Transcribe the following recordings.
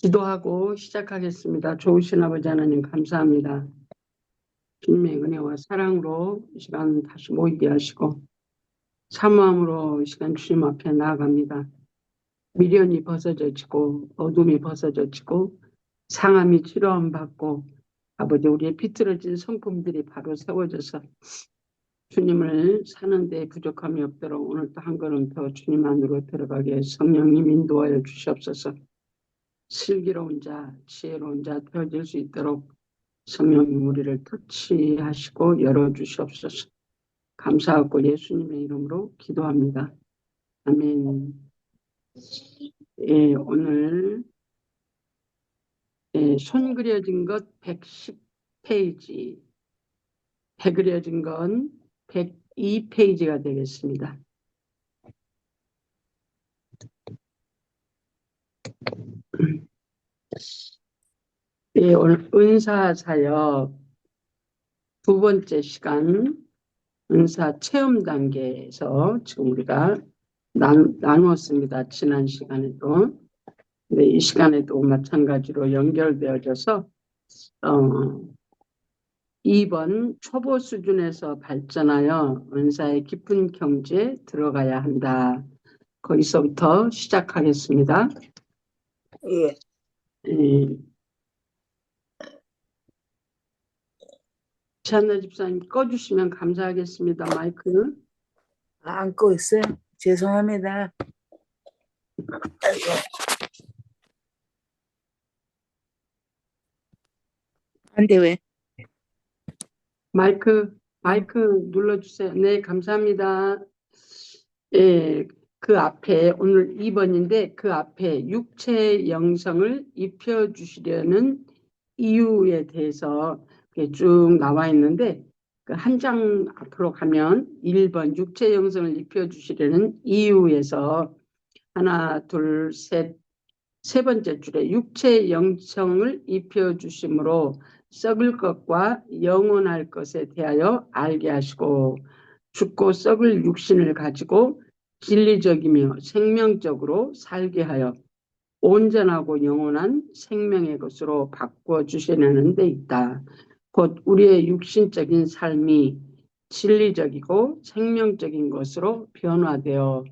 기도하고 시작하겠습니다. 좋으신 아버지 하나님 감사합니다. 주님의 은혜와 사랑으로 이 시간 다시 모이게 하시고 사모함으로 이 시간 주님 앞에 나아갑니다. 미련이 벗어져지고 어둠이 벗어져지고 상함이 치료함 받고 아버지 우리의 비틀어진 성품들이 바로 세워져서 주님을 사는데 부족함이 없도록 오늘도 한 걸음 더 주님 안으로 들어가게 성령님 인도하여 주시옵소서. 슬기로운 자, 지혜로운 자 되어질 수 있도록 성령님 우리를 터치하시고 열어주시옵소서. 감사하고 예수님의 이름으로 기도합니다. 아멘. 오늘 손 그려진 것 110페이지, 배 그려진 건 102페이지가 되겠습니다. 오늘 은사사역 두 번째 시간 은사 체험 단계에서 지금 우리가 나누었습니다. 지난 시간에도. 근데 이 시간에도 마찬가지로 연결되어져서 2번 초보 수준에서 발전하여 은사의 깊은 경지에 들어가야 한다. 거기서부터 시작하겠습니다. 예. 지한나 집사님 꺼주시면 감사하겠습니다. 마이크. 안 꺼 있어요? 죄송합니다. 안 돼, 왜? 마이크 눌러주세요. 네, 감사합니다. 그 앞에 오늘 2번인데 그 앞에 육체 영성을 입혀주시려는 이유에 대해서 쭉 나와 있는데 그 한 장 앞으로 가면 1번 육체 영성을 입혀주시려는 이유에서 하나, 둘, 셋, 세 번째 줄에 육체 영성을 입혀주심으로 썩을 것과 영원할 것에 대하여 알게 하시고 죽고 썩을 육신을 가지고 진리적이며 생명적으로 살게 하여 온전하고 영원한 생명의 것으로 바꾸어 주시려는 데 있다. 곧 우리의 육신적인 삶이 진리적이고 생명적인 것으로 변화되어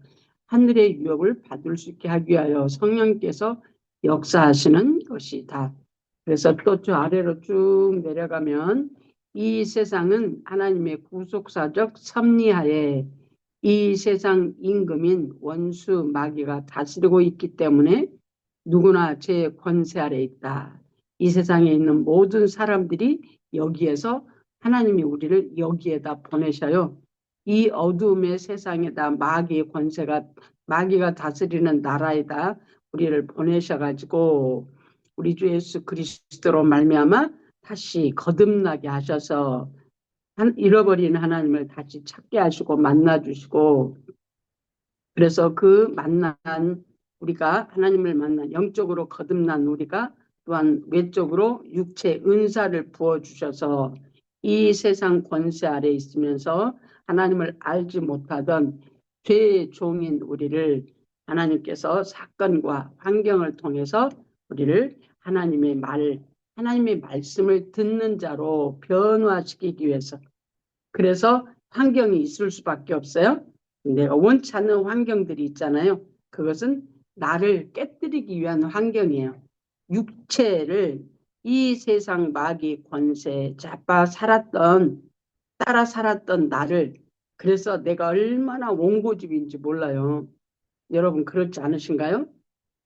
하늘의 유업을 받을 수 있게 하기 위하여 성령께서 역사하시는 것이다. 그래서 또 저 아래로 쭉 내려가면 이 세상은 하나님의 구속사적 섭리하에 이 세상 임금인 원수 마귀가 다스리고 있기 때문에 누구나 제 권세 아래 있다. 이 세상에 있는 모든 사람들이 여기에서 하나님이 우리를 여기에다 보내셔요. 이 어두움의 세상에다 마귀가 다스리는 나라에다 우리를 보내셔가지고 우리 주 예수 그리스도로 말미암아 다시 거듭나게 하셔서 잃어버린 하나님을 다시 찾게 하시고 만나주시고 그래서 그 만난 우리가 하나님을 만난 영적으로 거듭난 우리가 또한 외적으로 육체 은사를 부어주셔서 이 세상 권세 아래 있으면서 하나님을 알지 못하던 죄의 종인 우리를 하나님께서 사건과 환경을 통해서 우리를 하나님의 말씀을 듣는 자로 변화시키기 위해서 그래서 환경이 있을 수밖에 없어요. 내가 원치 않는 환경들이 있잖아요. 그것은 나를 깨뜨리기 위한 환경이에요. 육체를 이 세상 마귀 권세에 따라 살았던 나를 그래서 내가 얼마나 원고집인지 몰라요. 여러분 그렇지 않으신가요?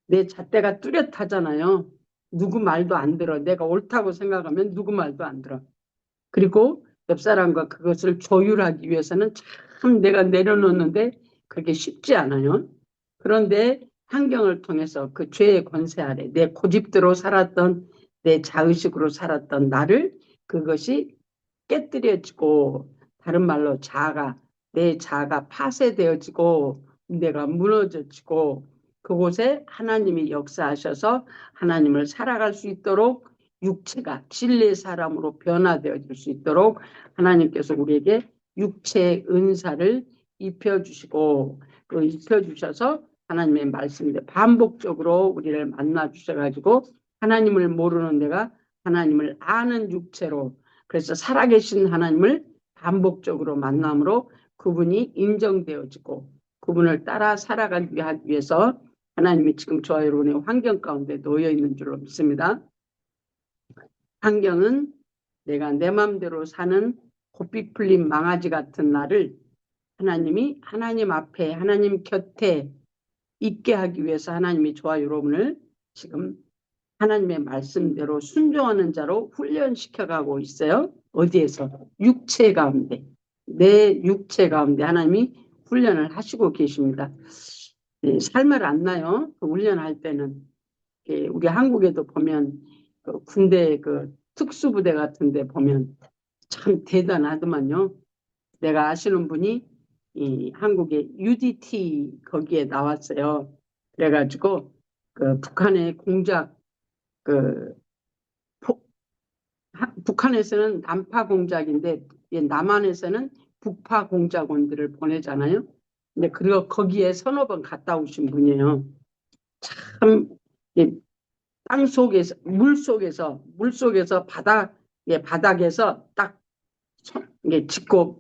내 잣대가 뚜렷하잖아요. 누구 말도 안 들어. 내가 옳다고 생각하면 누구 말도 안 들어. 그리고 옆 사람과 그것을 조율하기 위해서는 참 내가 내려놓는데 그렇게 쉽지 않아요. 그런데 환경을 통해서 그 죄의 권세 아래 내 고집대로 살았던 내 자의식으로 살았던 나를 그것이 깨뜨려지고 다른 말로 내 자아가 파쇄되어지고 내가 무너져지고 그곳에 하나님이 역사하셔서 하나님을 살아갈 수 있도록 육체가 진리의 사람으로 변화되어질 수 있도록 하나님께서 우리에게 육체의 은사를 입혀주시고 또 입혀주셔서 하나님의 말씀인데 반복적으로 우리를 만나 주셔가지고 하나님을 모르는 내가 하나님을 아는 육체로, 그래서 살아계신 하나님을 반복적으로 만남으로 그분이 인정되어지고 그분을 따라 살아가기 위해서 하나님이 지금 저와 여러분의 환경 가운데 놓여 있는 줄로 믿습니다. 환경은 내가 내 마음대로 사는 고삐 풀린 망아지 같은 나를 하나님이 하나님 앞에 하나님 곁에 있게 하기 위해서 하나님이 저와 여러분을 지금 하나님의 말씀대로 순종하는 자로 훈련시켜가고 있어요. 어디에서? 육체 가운데. 내 육체 가운데 하나님이 훈련을 하시고 계십니다. 삶을 안 나요. 그 훈련할 때는. 우리 한국에도 보면 그 군대 그 특수부대 같은 데 보면 참 대단하더만요. 내가 아시는 분이 이 한국의 UDT 거기에 나왔어요. 그래가지고 그 북한의 공작 그 북한에서는 남파 공작인데 남한에서는 북파 공작원들을 보내잖아요. 근데 그리고 거기에 서너 번 갔다 오신 분이에요. 참 땅 속에서 물 속에서 바닥에서 딱 이게 짚고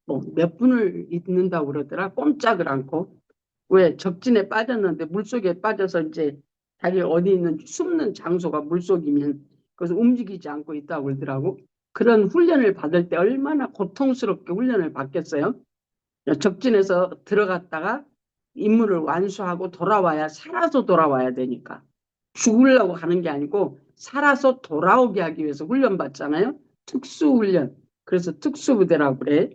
뭐 몇 분을 있는다고 그러더라. 꼼짝을 않고. 왜 적진에 빠졌는데 물속에 빠져서 이제 자기 어디 있는지 숨는 장소가 물속이면 그래서 움직이지 않고 있다고 그러더라고. 그런 훈련을 받을 때 얼마나 고통스럽게 훈련을 받겠어요. 적진에서 들어갔다가 임무를 완수하고 돌아와야 살아서 돌아와야 되니까. 죽으려고 하는 게 아니고 살아서 돌아오게 하기 위해서 훈련 받잖아요. 특수훈련. 그래서 특수부대라고 그래.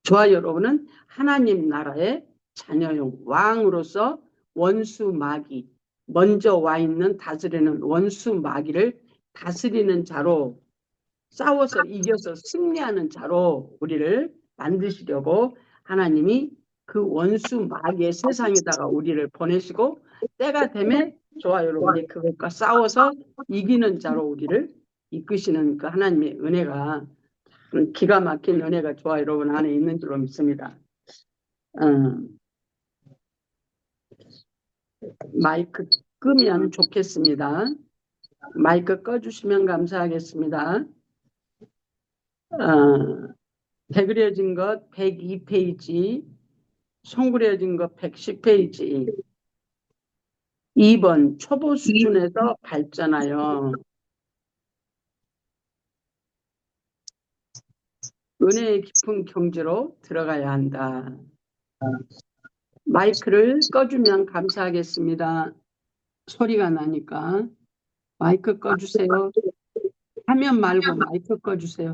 저와 여러분은 하나님 나라의 자녀용 왕으로서 원수 마귀, 먼저 와 있는 다스리는 원수 마귀를 다스리는 자로, 싸워서 이겨서 승리하는 자로 우리를 만드시려고 하나님이 그 원수 마귀의 세상에다가 우리를 보내시고 때가 되면 저와 여러분이 그것과 싸워서 이기는 자로 우리를 이끄시는 그 하나님의 은혜가, 기가 막힌 은혜가 저와 여러분 안에 있는 줄로 믿습니다. 마이크 끄면 좋겠습니다. 마이크 꺼주시면 감사하겠습니다. 배그려진 것 102페이지, 송그려진 것 110페이지. 2번 초보 수준에서 발전하여 은혜의 깊은 경지로 들어가야 한다. 마이크를 꺼주면 감사하겠습니다. 소리가 나니까 마이크 꺼주세요. 화면 말고 마이크 꺼주세요.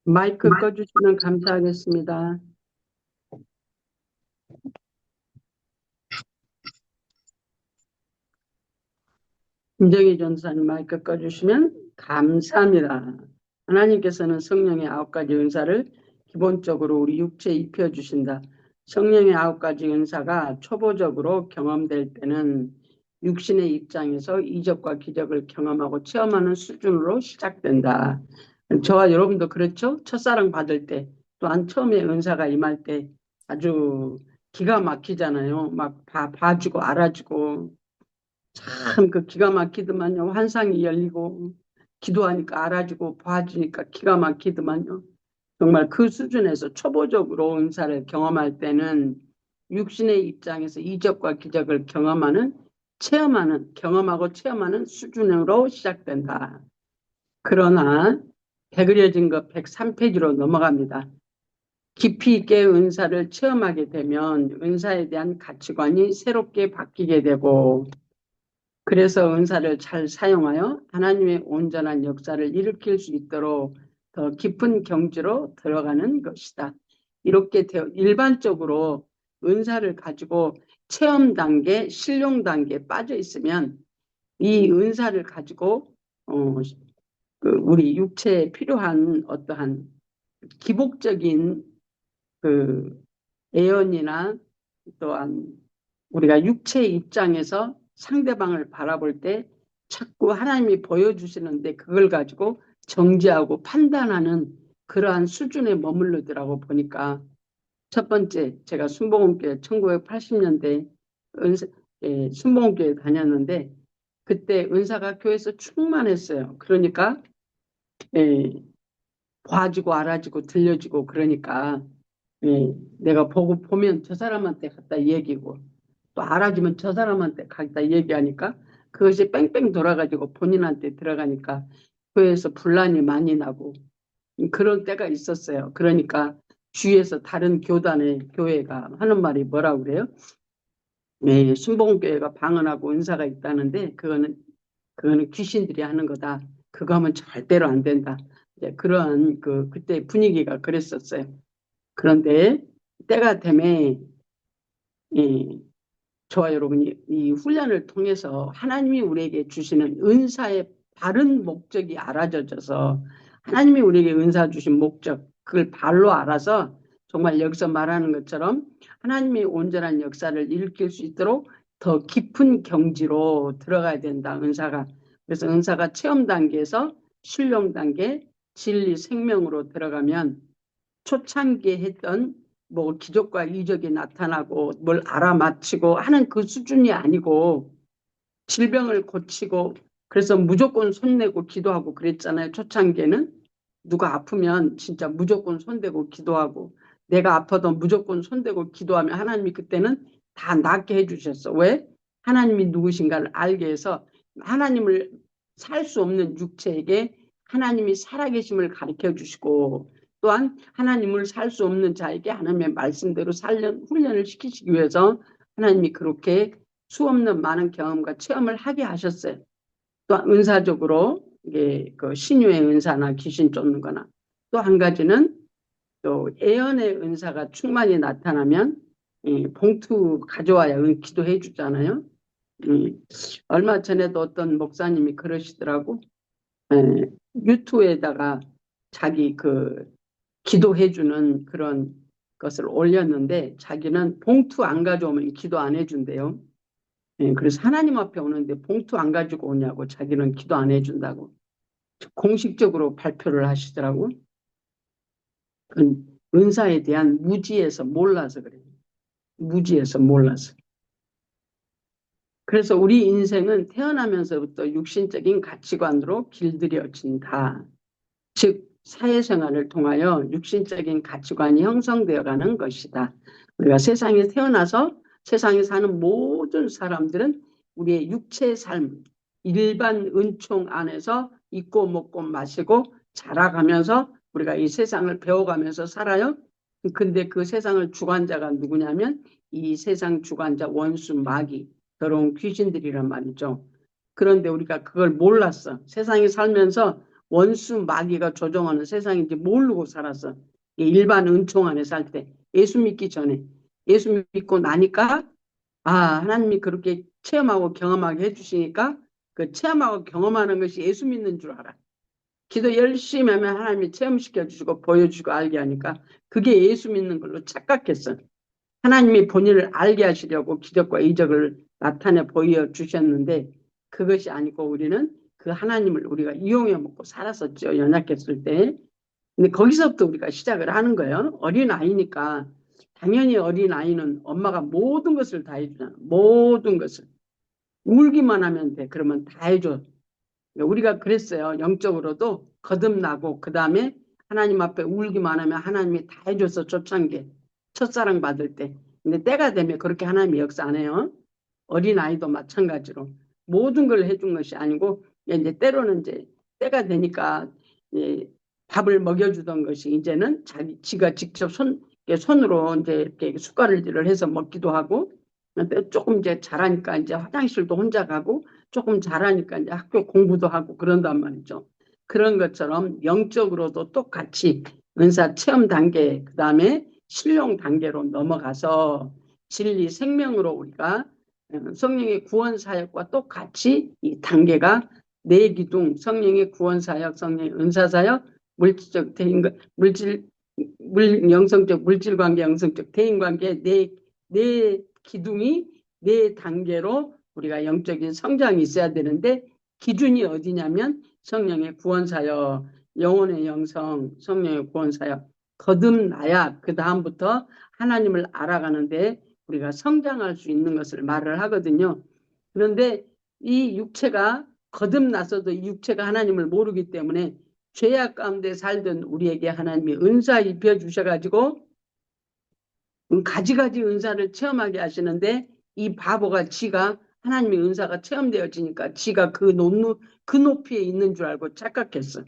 마이크 꺼주시면 감사하겠습니다. 김정희 전사님 마이크 꺼주시면 감사합니다. 하나님께서는 성령의 9가지 은사를 기본적으로 우리 육체에 입혀주신다. 성령의 9가지 은사가 초보적으로 경험될 때는 육신의 입장에서 이적과 기적을 경험하고 체험하는 수준으로 시작된다. 저와 여러분도 그렇죠? 첫사랑 받을 때 또한 처음에 은사가 임할 때 아주 기가 막히잖아요. 막 봐주고 알아주고 참 그 기가 막히더만요. 환상이 열리고 기도하니까 알아주고 봐주니까 기가 막히더만요. 정말 그 수준에서 초보적으로 은사를 경험할 때는 육신의 입장에서 이적과 기적을 경험하고 체험하는 수준으로 시작된다. 그러나 배그려진 것 103페이지로 넘어갑니다. 깊이 있게 은사를 체험하게 되면 은사에 대한 가치관이 새롭게 바뀌게 되고, 그래서 은사를 잘 사용하여 하나님의 온전한 역사를 일으킬 수 있도록 더 깊은 경지로 들어가는 것이다. 이렇게 일반적으로 은사를 가지고 체험 단계, 실용 단계에 빠져 있으면 이 은사를 가지고 우리 육체에 필요한 어떠한 기복적인 그 애언이나 또한 우리가 육체의 입장에서 상대방을 바라볼 때 자꾸 하나님이 보여주시는데 그걸 가지고 정지하고 판단하는 그러한 수준에 머무르더라고 보니까 첫 번째 제가 순복음교회 1980년대 순복음교회 다녔는데 그때 은사가 교회에서 충만했어요. 그러니까 예, 봐주고 알아주고 들려주고 그러니까 내가 보고 보면 저 사람한테 갖다 얘기고 또 알아주면 저 사람한테 갖다 얘기하니까 그것이 뺑뺑 돌아가지고 본인한테 들어가니까 교회에서 분란이 많이 나고 그런 때가 있었어요. 그러니까 주위에서 다른 교단의 교회가 하는 말이 뭐라고 그래요? 순복음교회가 방언하고 은사가 있다는데 그거는 귀신들이 하는 거다. 그거 하면 절대로 안 된다. 이제 그러한 그때 분위기가 그랬었어요. 그런데 때가 되면 저와 여러분이 이 훈련을 통해서 하나님이 우리에게 주시는 은사의 바른 목적이 알아져서 하나님이 우리에게 은사 주신 목적 그걸 발로 알아서 정말 여기서 말하는 것처럼 하나님의 온전한 역사를 일으킬 수 있도록 더 깊은 경지로 들어가야 된다. 은사가. 그래서 은사가 체험 단계에서 신령 단계, 진리 생명으로 들어가면 초창기에 했던 뭐 기적과 이적이 나타나고 뭘 알아맞히고 하는 그 수준이 아니고 질병을 고치고 그래서 무조건 손내고 기도하고 그랬잖아요. 초창기에는 누가 아프면 진짜 무조건 손대고 기도하고 내가 아파도 무조건 손대고 기도하면 하나님이 그때는 다 낫게 해주셨어. 왜? 하나님이 누구신가를 알게 해서 하나님을 살 수 없는 육체에게 하나님이 살아계심을 가르쳐 주시고 또한 하나님을 살 수 없는 자에게 하나님의 말씀대로 훈련을 시키시기 위해서 하나님이 그렇게 수없는 많은 경험과 체험을 하게 하셨어요. 또 은사적으로 이게 그 신유의 은사나 귀신 쫓는 거나 또 한 가지는 또 예언의 은사가 충만히 나타나면 봉투 가져와야 기도해 주잖아요. 얼마 전에도 어떤 목사님이 그러시더라고. 유튜브에다가 자기 기도해 주는 그런 것을 올렸는데 자기는 봉투 안 가져오면 기도 안 해준대요. 그래서 하나님 앞에 오는데 봉투 안 가지고 오냐고 자기는 기도 안 해준다고 공식적으로 발표를 하시더라고. 은사에 대한 무지에서 몰라서 그래요. 무지에서 몰라서. 그래서 우리 인생은 태어나면서부터 육신적인 가치관으로 길들여진다. 즉 사회생활을 통하여 육신적인 가치관이 형성되어 가는 것이다. 우리가 세상에 태어나서 세상에 사는 모든 사람들은 우리의 육체의 삶, 일반 은총 안에서 입고 먹고 마시고 자라가면서 우리가 이 세상을 배워가면서 살아요. 근데 그 세상을 주관자가 누구냐면 이 세상 주관자 원수 마귀 더러운 귀신들이란 말이죠. 그런데 우리가 그걸 몰랐어. 세상에 살면서 원수 마귀가 조종하는 세상인지 모르고 살았어. 일반 은총 안에 살 때. 예수 믿기 전에. 예수 믿고 나니까 하나님이 그렇게 체험하고 경험하게 해주시니까 그 체험하고 경험하는 것이 예수 믿는 줄 알아. 기도 열심히 하면 하나님이 체험시켜 주시고 보여주고 알게 하니까 그게 예수 믿는 걸로 착각했어. 하나님이 본인을 알게 하시려고 기적과 이적을 나타내 보여주셨는데 그것이 아니고 우리는 그 하나님을 우리가 이용해 먹고 살았었죠. 연약했을 때. 근데 거기서부터 우리가 시작을 하는 거예요. 어린아이니까 당연히 어린아이는 엄마가 모든 것을 다 해주잖아. 모든 것을. 울기만 하면 돼. 그러면 다 해줘. 우리가 그랬어요. 영적으로도 거듭나고 그 다음에 하나님 앞에 울기만 하면 하나님이 다 해줘서 초창기에 첫사랑 받을 때. 근데 때가 되면 그렇게 하나님이 역사 안 해요. 어린아이도 마찬가지로 모든 걸 해준 것이 아니고 이제 때로는 이제 때가 되니까 밥을 먹여주던 것이 이제는 지가 직접 손으로 이제 이렇게 숟가락질을 해서 먹기도 하고 조금 이제 자라니까 이제 화장실도 혼자 가고 조금 자라니까 이제 학교 공부도 하고 그런단 말이죠. 그런 것처럼 영적으로도 똑같이 은사 체험 단계 그다음에 신령 단계로 넘어가서 진리 생명으로 우리가 성령의 구원 사역과 똑같이 이 단계가 네 기둥 성령의 구원 사역, 성령의 은사 사역, 물질적 대인 물질 영성적 물질 관계, 영성적 대인 관계 네 기둥이 네 단계로 우리가 영적인 성장이 있어야 되는데 기준이 어디냐면 성령의 구원사역, 영혼의 영성, 성령의 구원사역 거듭나야 그 다음부터 하나님을 알아가는데 우리가 성장할 수 있는 것을 말을 하거든요. 그런데 이 육체가 거듭나서도 이 육체가 하나님을 모르기 때문에 죄악 가운데 살던 우리에게 하나님이 은사 입혀 주셔가지고 가지가지 은사를 체험하게 하시는데 이 바보가 지가 하나님의 은사가 체험되어지니까 지가 그 높이에 있는 줄 알고 착각했어.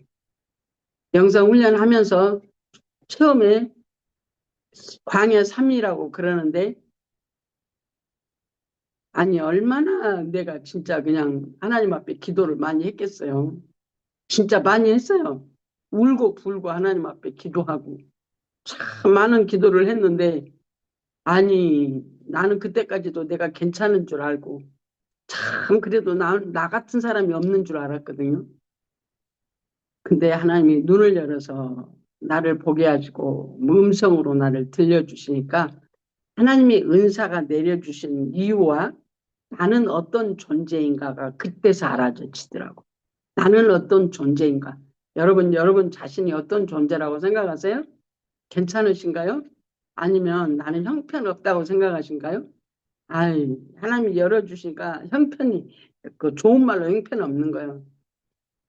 영성 훈련하면서 처음에 광야 3이라고 그러는데 아니 얼마나 내가 진짜 그냥 하나님 앞에 기도를 많이 했겠어요. 진짜 많이 했어요. 울고 불고 하나님 앞에 기도하고 참 많은 기도를 했는데 아니 나는 그때까지도 내가 괜찮은 줄 알고 참 그래도 나 같은 사람이 없는 줄 알았거든요. 근데 하나님이 눈을 열어서 나를 보게 하시고 음성으로 나를 들려주시니까 하나님이 은사가 내려주신 이유와 나는 어떤 존재인가가 그때서 알아지더라고. 나는 어떤 존재인가? 여러분 자신이 어떤 존재라고 생각하세요? 괜찮으신가요? 아니면 나는 형편없다고 생각하신가요? 아이, 하나님이 열어주시니까 형편이, 그 좋은 말로 형편 없는 거예요.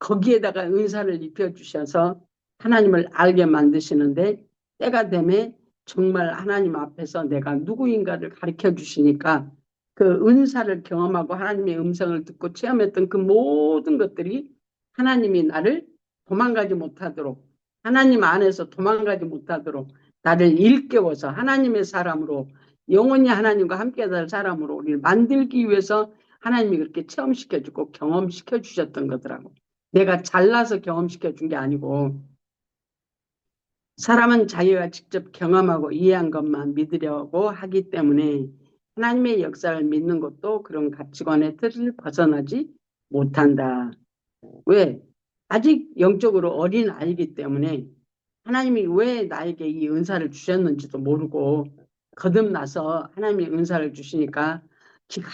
거기에다가 은사를 입혀주셔서 하나님을 알게 만드시는데 때가 되면 정말 하나님 앞에서 내가 누구인가를 가르쳐 주시니까 그 은사를 경험하고 하나님의 음성을 듣고 체험했던 그 모든 것들이 하나님이 나를 도망가지 못하도록 하나님 안에서 도망가지 못하도록 나를 일깨워서 하나님의 사람으로 영원히 하나님과 함께 살 사람으로 우리를 만들기 위해서 하나님이 그렇게 체험시켜주고 경험시켜 주셨던 거더라고. 내가 잘나서 경험시켜 준 게 아니고 사람은 자기가 직접 경험하고 이해한 것만 믿으려고 하기 때문에 하나님의 역사를 믿는 것도 그런 가치관의 틀을 벗어나지 못한다. 왜? 아직 영적으로 어린 아이기 때문에 하나님이 왜 나에게 이 은사를 주셨는지도 모르고 거듭나서 하나님이 은사를 주시니까 기가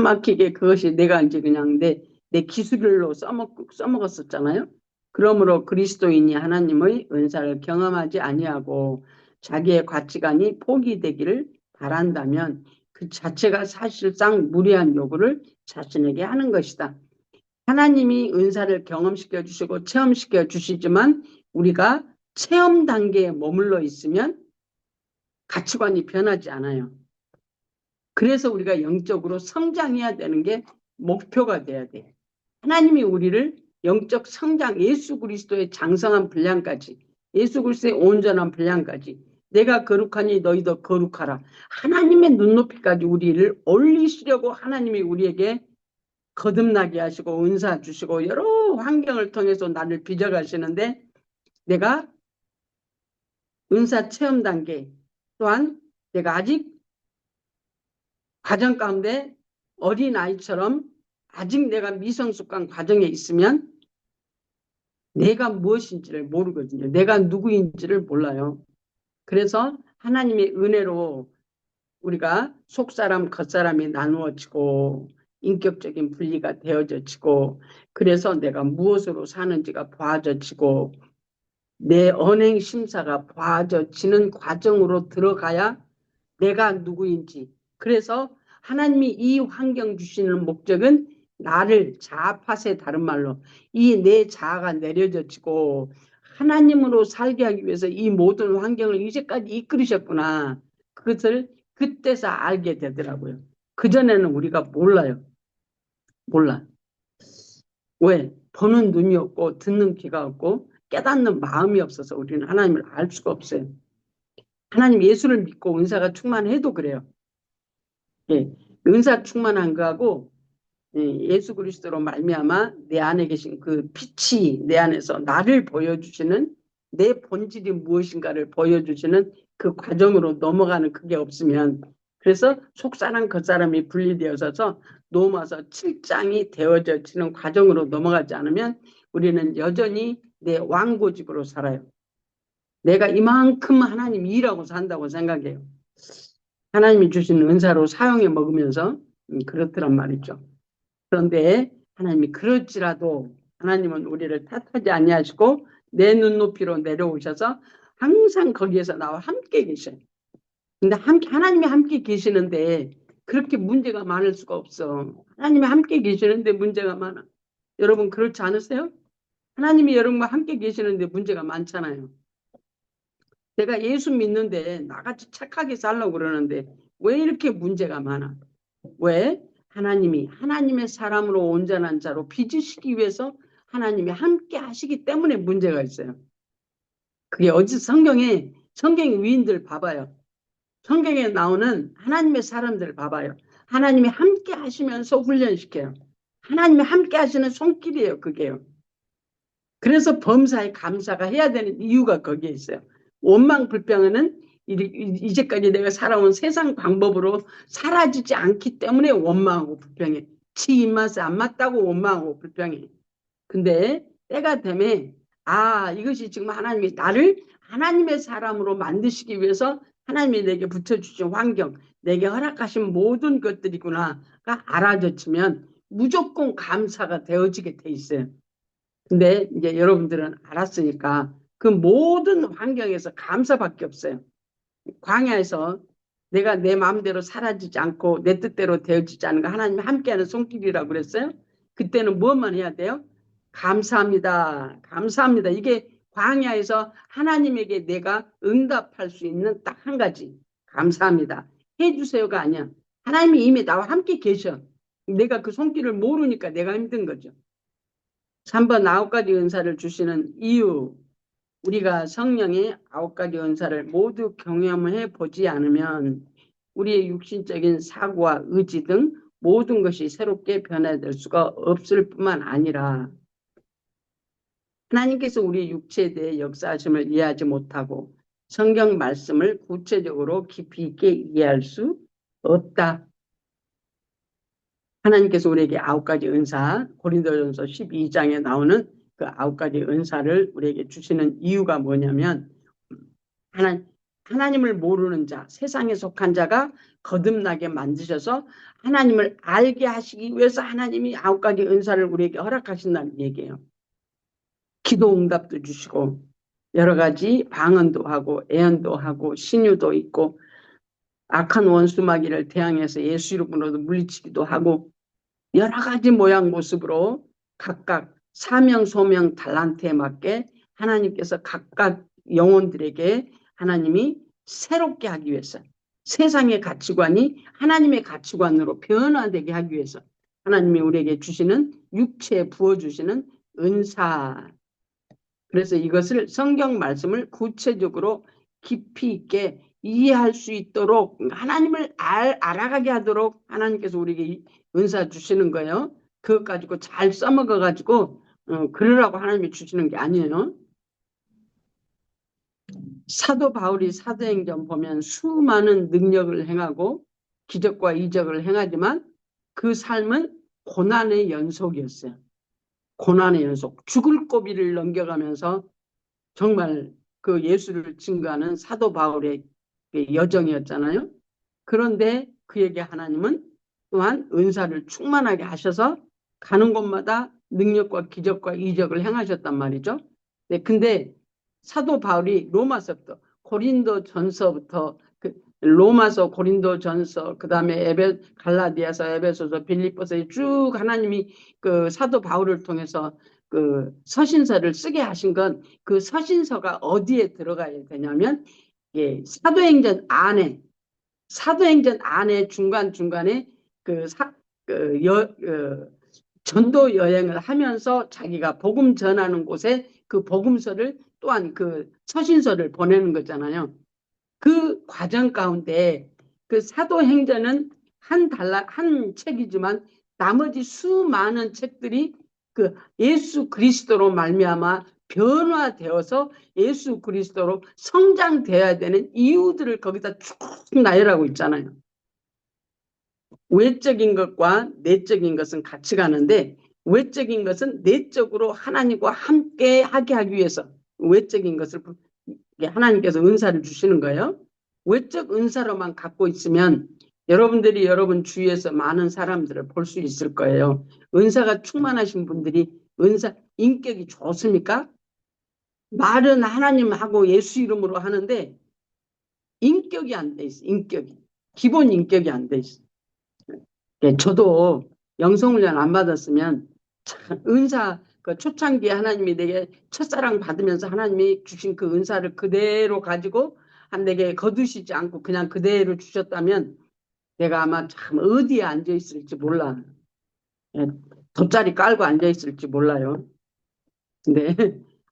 막히게 그것이 내가 이제 그냥 내 기술로 써먹었었잖아요. 그러므로 그리스도인이 하나님의 은사를 경험하지 아니하고 자기의 가치관이 포기되기를 바란다면 그 자체가 사실상 무리한 요구를 자신에게 하는 것이다. 하나님이 은사를 경험시켜 주시고 체험시켜 주시지만 우리가 체험 단계에 머물러 있으면 가치관이 변하지 않아요. 그래서 우리가 영적으로 성장해야 되는 게 목표가 돼야 돼. 하나님이 우리를 영적 성장, 예수 그리스도의 장성한 분량까지, 예수 그리스도의 온전한 분량까지, 내가 거룩하니 너희도 거룩하라. 하나님의 눈높이까지 우리를 올리시려고 하나님이 우리에게 거듭나게 하시고 은사 주시고 여러 환경을 통해서 나를 빚어가시는데 내가 은사 체험 단계 또한 내가 아직 과정 가운데 어린아이처럼 아직 내가 미성숙한 과정에 있으면 내가 무엇인지를 모르거든요. 내가 누구인지를 몰라요. 그래서 하나님의 은혜로 우리가 속사람, 겉사람이 나누어지고 인격적인 분리가 되어져지고 그래서 내가 무엇으로 사는지가 보아져지고 내 언행 심사가 보아져지는 과정으로 들어가야 내가 누구인지 그래서 하나님이 이 환경 주시는 목적은 나를 자아팟의 다른 말로 이 내 자아가 내려져지고 하나님으로 살게 하기 위해서 이 모든 환경을 이제까지 이끌으셨구나. 그것을 그때서 알게 되더라고요. 그전에는 우리가 몰라요. 몰라. 왜? 보는 눈이 없고 듣는 귀가 없고 깨닫는 마음이 없어서 우리는 하나님을 알 수가 없어요. 하나님 예수를 믿고 은사가 충만해도 그래요. 예, 은사 충만한 거하고 예수 그리스도로 말미암아 내 안에 계신 그 빛이 내 안에서 나를 보여주시는 내 본질이 무엇인가를 보여주시는 그 과정으로 넘어가는 그게 없으면 그래서 속사람 겉사람이 분리되어서 넘어서 7장이 되어지는 과정으로 넘어가지 않으면 우리는 여전히 내 왕고집으로 살아요. 내가 이만큼 하나님 일하고 산다고 생각해요. 하나님이 주신 은사로 사용해 먹으면서 그렇더란 말이죠. 그런데 하나님이 그럴지라도 하나님은 우리를 탓하지 아니하시고 내 눈높이로 내려오셔서 항상 거기에서 나와 함께 계셔요. 근데 하나님이 함께 계시는데 그렇게 문제가 많을 수가 없어. 하나님이 함께 계시는데 문제가 많아. 여러분 그렇지 않으세요? 하나님이 여러분과 함께 계시는데 문제가 많잖아요. 내가 예수 믿는데 나같이 착하게 살려고 그러는데 왜 이렇게 문제가 많아? 왜? 하나님이 하나님의 사람으로 온전한 자로 빚으시기 위해서 하나님이 함께 하시기 때문에 문제가 있어요. 그게 어디 성경의 위인들 봐봐요. 성경에 나오는 하나님의 사람들 봐봐요. 하나님이 함께 하시면서 훈련시켜요. 하나님이 함께 하시는 손길이에요. 그게요. 그래서 범사에 감사가 해야 되는 이유가 거기에 있어요. 원망 불평은 이제까지 내가 살아온 세상 방법으로 사라지지 않기 때문에 원망하고 불평해. 지 입맛에 안 맞다고 원망하고 불평해. 근데 때가 되면 이것이 지금 하나님이 나를 하나님의 사람으로 만드시기 위해서 하나님이 내게 붙여주신 환경, 내게 허락하신 모든 것들이구나가 알아졌으면 무조건 감사가 되어지게 돼 있어요. 근데 이제 여러분들은 알았으니까 그 모든 환경에서 감사밖에 없어요. 광야에서 내가 내 마음대로 사라지지 않고 내 뜻대로 되어지지 않은 거 하나님이 함께하는 손길이라고 그랬어요. 그때는 무엇만 해야 돼요? 감사합니다. 감사합니다. 이게 광야에서 하나님에게 내가 응답할 수 있는 딱 한 가지. 감사합니다. 해주세요가 아니야. 하나님이 이미 나와 함께 계셔. 내가 그 손길을 모르니까 내가 힘든 거죠. 3번 9가지 은사를 주시는 이유. 우리가 성령의 9가지 은사를 모두 경험해 보지 않으면 우리의 육신적인 사고와 의지 등 모든 것이 새롭게 변화될 수가 없을 뿐만 아니라 하나님께서 우리 육체에 대해 역사하심을 이해하지 못하고 성경 말씀을 구체적으로 깊이 있게 이해할 수 없다. 하나님께서 우리에게 9가지 은사, 고린도전서 12장에 나오는 그 9가지 은사를 우리에게 주시는 이유가 뭐냐면 하나님을 모르는 자, 세상에 속한 자가 거듭나게 만드셔서 하나님을 알게 하시기 위해서 하나님이 9가지 은사를 우리에게 허락하신다는 얘기예요. 기도 응답도 주시고 여러 가지 방언도 하고 애언도 하고 신유도 있고 악한 원수 마귀를 대항해서 예수 이름으로도 물리치기도 하고 여러 가지 모양 모습으로 각각 사명 소명 달란트에 맞게 하나님께서 각각 영혼들에게 하나님이 새롭게 하기 위해서 세상의 가치관이 하나님의 가치관으로 변화되게 하기 위해서 하나님이 우리에게 주시는 육체에 부어주시는 은사. 그래서 이것을 성경 말씀을 구체적으로 깊이 있게 이해할 수 있도록 하나님을 알아가게 하도록 하나님께서 우리에게 은사 주시는 거예요. 그것 가지고 잘 써먹어 가지고 그러라고 하나님이 주시는 게 아니에요. 사도 바울이 사도행전 보면 수많은 능력을 행하고 기적과 이적을 행하지만 그 삶은 고난의 연속이었어요. 고난의 연속. 죽을 고비를 넘겨가면서 정말 그 예수를 증거하는 사도 바울의 여정이었잖아요. 그런데 그에게 하나님은 또한 은사를 충만하게 하셔서 가는 곳마다 능력과 기적과 이적을 행하셨단 말이죠. 네, 근데 사도 바울이 로마서부터 고린도 전서부터 로마서 고린도 전서 그다음에 갈라디아서 에베소서 빌립보서 쭉 하나님이 그 사도 바울을 통해서 그 서신서를 쓰게 하신 건 그 서신서가 어디에 들어가야 되냐면 사도행전 안에 중간중간에 전도 여행을 하면서 자기가 복음 전하는 곳에 그 복음서를 또한 그 서신서를 보내는 거잖아요. 그 과정 가운데 그 사도행전은 한 책이지만 나머지 수많은 책들이 그 예수 그리스도로 말미암아 변화되어서 예수 그리스도로 성장되어야 되는 이유들을 거기다 쭉 나열하고 있잖아요. 외적인 것과 내적인 것은 같이 가는데 외적인 것은 내적으로 하나님과 함께 하게 하기 위해서 외적인 것을 하나님께서 은사를 주시는 거예요. 외적 은사로만 갖고 있으면 여러분들이 여러분 주위에서 많은 사람들을 볼 수 있을 거예요. 은사가 충만하신 분들이 인격이 좋습니까? 말은 하나님하고 예수 이름으로 하는데 인격이 안 돼 있어. 인격이. 기본 인격이 안 돼 있어. 예, 저도 영성훈련 안 받았으면 참 은사 그 초창기에 하나님이 내게 첫사랑 받으면서 하나님이 주신 그 은사를 그대로 가지고 한 내게 거두시지 않고 그냥 그대로 주셨다면 내가 아마 참 어디에 앉아 있을지 몰라. 예, 돗자리 깔고 앉아 있을지 몰라요. 근데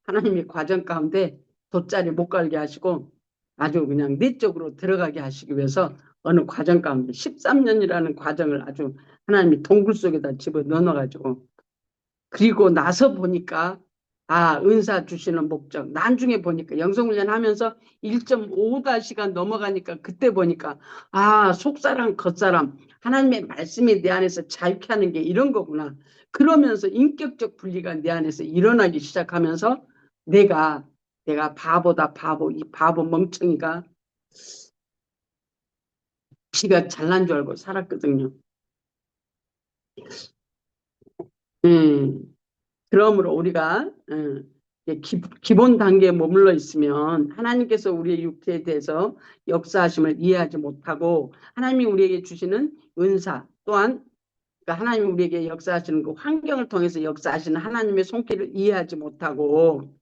하나님이 과정 가운데 돗자리 못 깔게 하시고 아주 그냥 내적으로 들어가게 하시기 위해서 어느 과정 가운데 13년이라는 과정을 아주 하나님이 동굴 속에다 집어 넣어가지고 그리고 나서 보니까 은사 주시는 목적. 나중에 보니까 영성훈련 하면서 1.5시간 넘어가니까 그때 보니까 속사람 겉사람 하나님의 말씀이 내 안에서 자유케 하는 게 이런 거구나. 그러면서 인격적 분리가 내 안에서 일어나기 시작하면서 내가 바보다 바보 이 바보 멍청이가 지가 잘난 줄 알고 살았거든요. 음. 그러므로 우리가 기본 단계에 머물러 있으면 하나님께서 우리의 육체에 대해서 역사하심을 이해하지 못하고 하나님이 우리에게 주시는 은사 또한 그러니까 하나님이 우리에게 역사하시는 그 환경을 통해서 역사하시는 하나님의 손길을 이해하지 못하고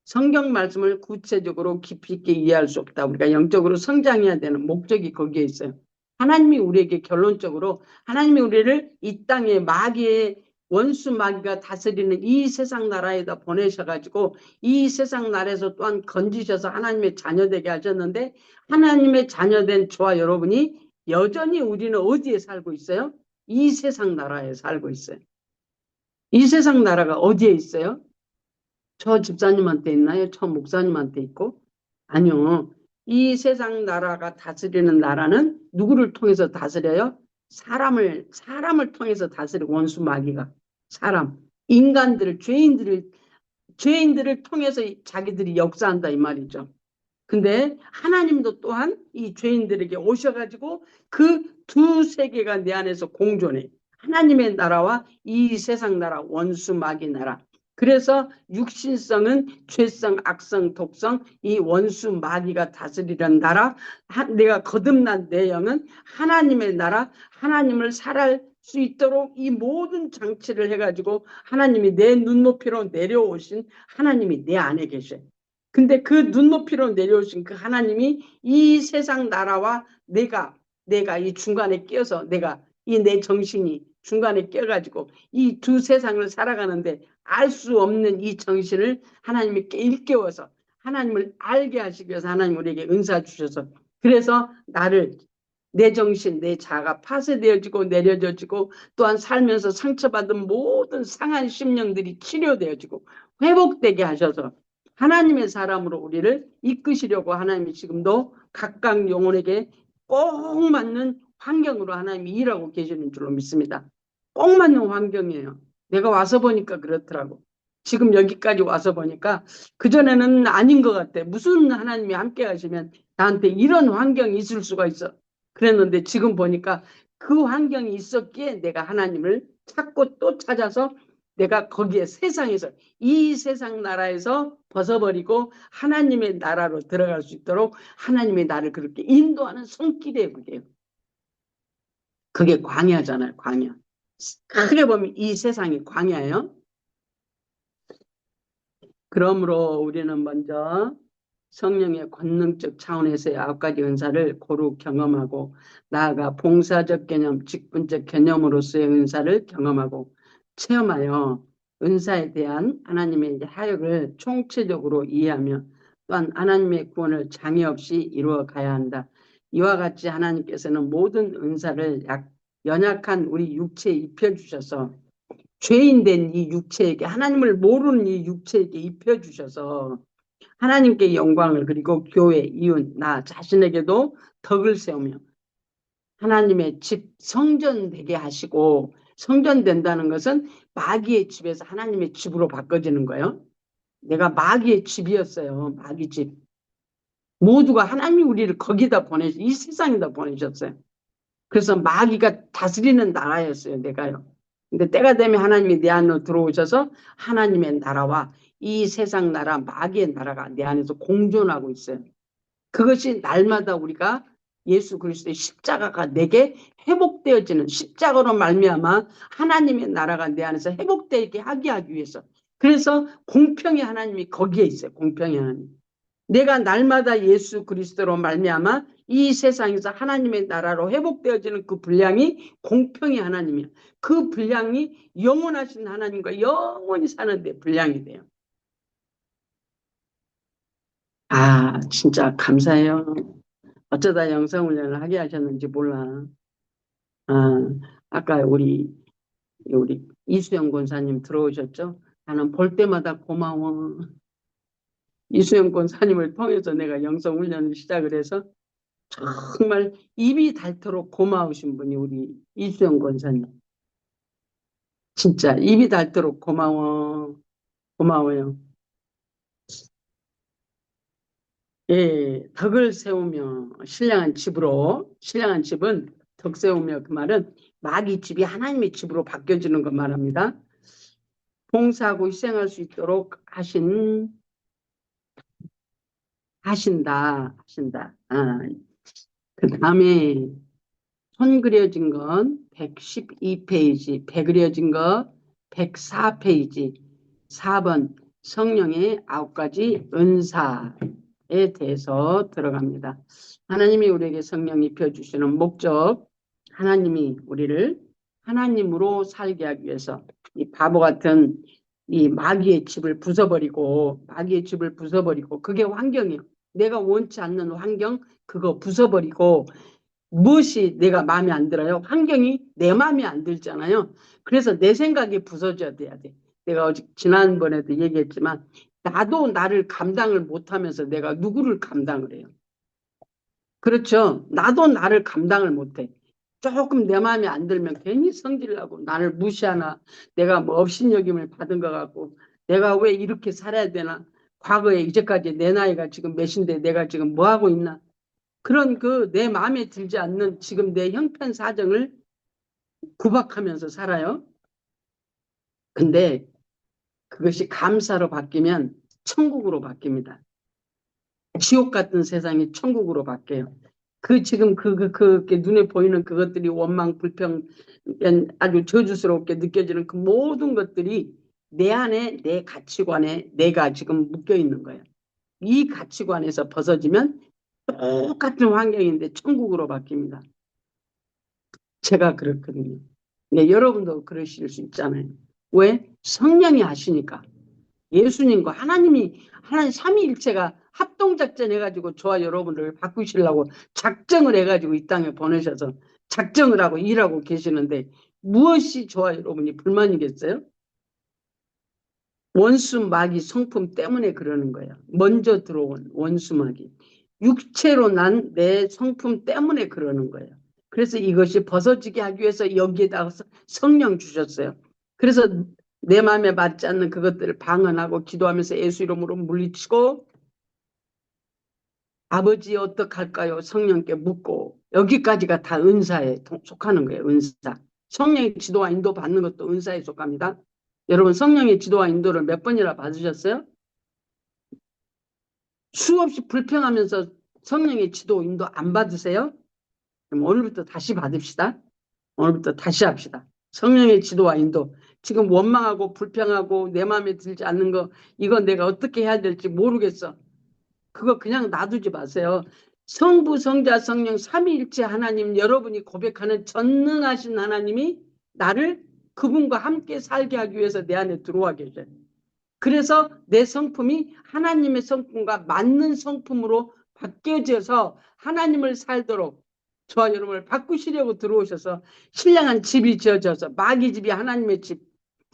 성경 말씀을 구체적으로 깊이 있게 이해할 수 없다. 우리가 영적으로 성장해야 되는 목적이 거기에 있어요. 하나님이 우리에게 결론적으로 하나님이 우리를 이 땅에 마귀의 원수 마귀가 다스리는 이 세상 나라에다 보내셔가지고 이 세상 나라에서 또한 건지셔서 하나님의 자녀되게 하셨는데 하나님의 자녀된 저와 여러분이 여전히 우리는 어디에 살고 있어요? 이 세상 나라에 살고 있어요. 이 세상 나라가 어디에 있어요? 저 집사님한테 있나요? 저 목사님한테 있고? 아니요. 이 세상 나라가 다스리는 나라는 누구를 통해서 다스려요? 사람을 통해서 다스리고 원수 마귀가. 인간들을, 죄인들을 통해서 자기들이 역사한다 이 말이죠. 근데 하나님도 또한 이 죄인들에게 오셔가지고 그 두 세계가 내 안에서 공존해. 하나님의 나라와 이 세상 나라, 원수 마귀 나라. 그래서 육신성은 죄성, 악성, 독성, 이 원수 마귀가 다스리는 나라, 내가 거듭난 내 영은 하나님의 나라, 하나님을 살할 수 있도록 이 모든 장치를 해가지고 하나님이 내 눈높이로 내려오신 하나님이 내 안에 계셔요. 근데 그 눈높이로 내려오신 그 하나님이 이 세상 나라와 내가 이 중간에 끼어서 이 내 정신이 중간에 껴가지고 이 두 세상을 살아가는데 알 수 없는 이 정신을 하나님이 일깨워서 하나님을 알게 하시기 위해서 하나님 우리에게 은사 주셔서 그래서 내 정신, 내 자아가 파쇄되어지고 내려져지고 또한 살면서 상처받은 모든 상한 심령들이 치료되어지고 회복되게 하셔서 하나님의 사람으로 우리를 이끄시려고 하나님이 지금도 각각 영혼에게 꼭 맞는 환경으로 하나님이 일하고 계시는 줄로 믿습니다. 꼭 맞는 환경이에요. 내가 와서 보니까 그렇더라고. 지금 여기까지 와서 보니까 그전에는 아닌 것 같아. 무슨 하나님이 함께 하시면 나한테 이런 환경이 있을 수가 있어. 그랬는데 지금 보니까 그 환경이 있었기에 내가 하나님을 찾고 또 찾아서 내가 거기에 세상에서 이 세상 나라에서 벗어버리고 하나님의 나라로 들어갈 수 있도록 하나님의 나를 그렇게 인도하는 손길이에요. 그게 광야잖아요. 광야. 크게 보면 이 세상이 광야예요. 그러므로 우리는 먼저 성령의 권능적 차원에서의 9가지 은사를 고루 경험하고 나아가 봉사적 개념, 직분적 개념으로서의 은사를 경험하고 체험하여 은사에 대한 하나님의 사역을 총체적으로 이해하며 또한 하나님의 구원을 장애 없이 이루어 가야 한다. 이와 같이 하나님께서는 모든 은사를 연약한 우리 육체에 입혀주셔서 죄인된 이 육체에게 하나님을 모르는 이 육체에게 입혀주셔서 하나님께 영광을 그리고 교회, 이웃, 나 자신에게도 덕을 세우며 하나님의 집 성전 되게 하시고 성전 된다는 것은 마귀의 집에서 하나님의 집으로 바꿔지는 거예요. 내가 마귀의 집이었어요. 마귀 집. 모두가 하나님이 우리를 거기다 이 세상에다 보내셨어요. 그래서 마귀가 다스리는 나라였어요, 내가요. 근데 때가 되면 하나님이 내 안으로 들어오셔서 하나님의 나라와 이 세상 나라, 마귀의 나라가 내 안에서 공존하고 있어요. 그것이 날마다 우리가 예수 그리스도의 십자가가 내게 회복되어지는 십자가로 말미암아 하나님의 나라가 내 안에서 회복되게 하기 위해서. 그래서 공평의 하나님이 거기에 있어요. 공평의 하나님. 내가 날마다 예수 그리스도로 말미암아 이 세상에서 하나님의 나라로 회복되어지는 그 분량이 공평의 하나님이야. 그 분량이 영원하신 하나님과 영원히 사는데 분량이 돼요. 아, 진짜 감사해요. 어쩌다 영성훈련을 하게 하셨는지 몰라. 아, 아까 우리 이수영 권사님 들어오셨죠? 나는 볼 때마다 고마워. 이수영 권사님을 통해서 내가 영성훈련을 시작을 해서 정말 입이 닳도록 고마우신 분이 우리 이수영 권사님. 진짜 입이 닳도록 고마워. 고마워요. 예, 덕을 세우며 신령한 집은 덕 세우며 그 말은 마귀 집이 하나님의 집으로 바뀌어지는 것 말합니다. 봉사하고 희생할 수 있도록 하신다. 아, 그 다음에 손 그려진 건 112페이지, 배 그려진 거 104페이지, 4번 성령의 9가지 은사에 대해서 들어갑니다. 하나님이 우리에게 성령 입혀주시는 목적, 하나님이 우리를 하나님으로 살게 하기 위해서 이 바보 같은 이 마귀의 집을 부숴버리고 그게 환경이에요. 내가 원치 않는 환경 그거 부숴버리고 무엇이 내가 마음에 안 들어요? 환경이 내 마음에 안 들잖아요. 그래서 내 생각이 부서져야 돼야 돼. 내가 어제 지난번에도 얘기했지만 나도 나를 감당을 못하면서 내가 누구를 감당을 해요. 그렇죠. 나도 나를 감당을 못해. 조금 내 마음에 안 들면 괜히 성질나고 나를 무시하나 내가 뭐 업신여김을 받은 것 같고 내가 왜 이렇게 살아야 되나 과거에 이제까지 내 나이가 지금 몇인데 내가 지금 뭐 하고 있나 그런 그 내 마음에 들지 않는 지금 내 형편 사정을 구박하면서 살아요. 근데 그것이 감사로 바뀌면 천국으로 바뀝니다. 지옥 같은 세상이 천국으로 바뀌어요. 그 지금 눈에 보이는 그것들이 원망, 불평, 아주 저주스럽게 느껴지는 그 모든 것들이 내 안에 내 가치관에 내가 지금 묶여 있는 거예요. 이 가치관에서 벗어지면 똑같은 환경인데 천국으로 바뀝니다. 제가 그렇거든요. 네, 여러분도 그러실 수 있잖아요. 왜? 성령이 하시니까. 예수님과 하나님 삼위일체가 합동작전 해가지고 저와 여러분을 바꾸시려고 작정을 해가지고 이 땅에 보내셔서 작정을 하고 일하고 계시는데 무엇이 저와 여러분이 불만이겠어요? 원수 마귀 성품 때문에 그러는 거예요. 먼저 들어온 원수 마귀. 육체로 난 내 성품 때문에 그러는 거예요. 그래서 이것이 벗어지게 하기 위해서 여기에다가 성령 주셨어요. 그래서 내 마음에 맞지 않는 그것들을 방언하고 기도하면서 예수 이름으로 물리치고 아버지 어떡할까요? 성령께 묻고 여기까지가 다 은사에 속하는 거예요. 은사. 성령의 지도와 인도 받는 것도 은사에 속합니다. 여러분 성령의 지도와 인도를 몇 번이나 받으셨어요? 수없이 불평하면서 성령의 지도 인도 안 받으세요? 그럼 오늘부터 다시 받읍시다. 오늘부터 다시 합시다. 성령의 지도와 인도. 지금 원망하고 불평하고 내 마음에 들지 않는 거 이건 내가 어떻게 해야 될지 모르겠어. 그거 그냥 놔두지 마세요. 성부, 성자, 성령 삼위일체 하나님 여러분이 고백하는 전능하신 하나님이 나를 그분과 함께 살게 하기 위해서 내 안에 들어와 계셔요. 그래서 내 성품이 하나님의 성품과 맞는 성품으로 바뀌어져서 하나님을 살도록 저와 여러분을 바꾸시려고 들어오셔서 신령한 집이 지어져서 마귀 집이 하나님의 집,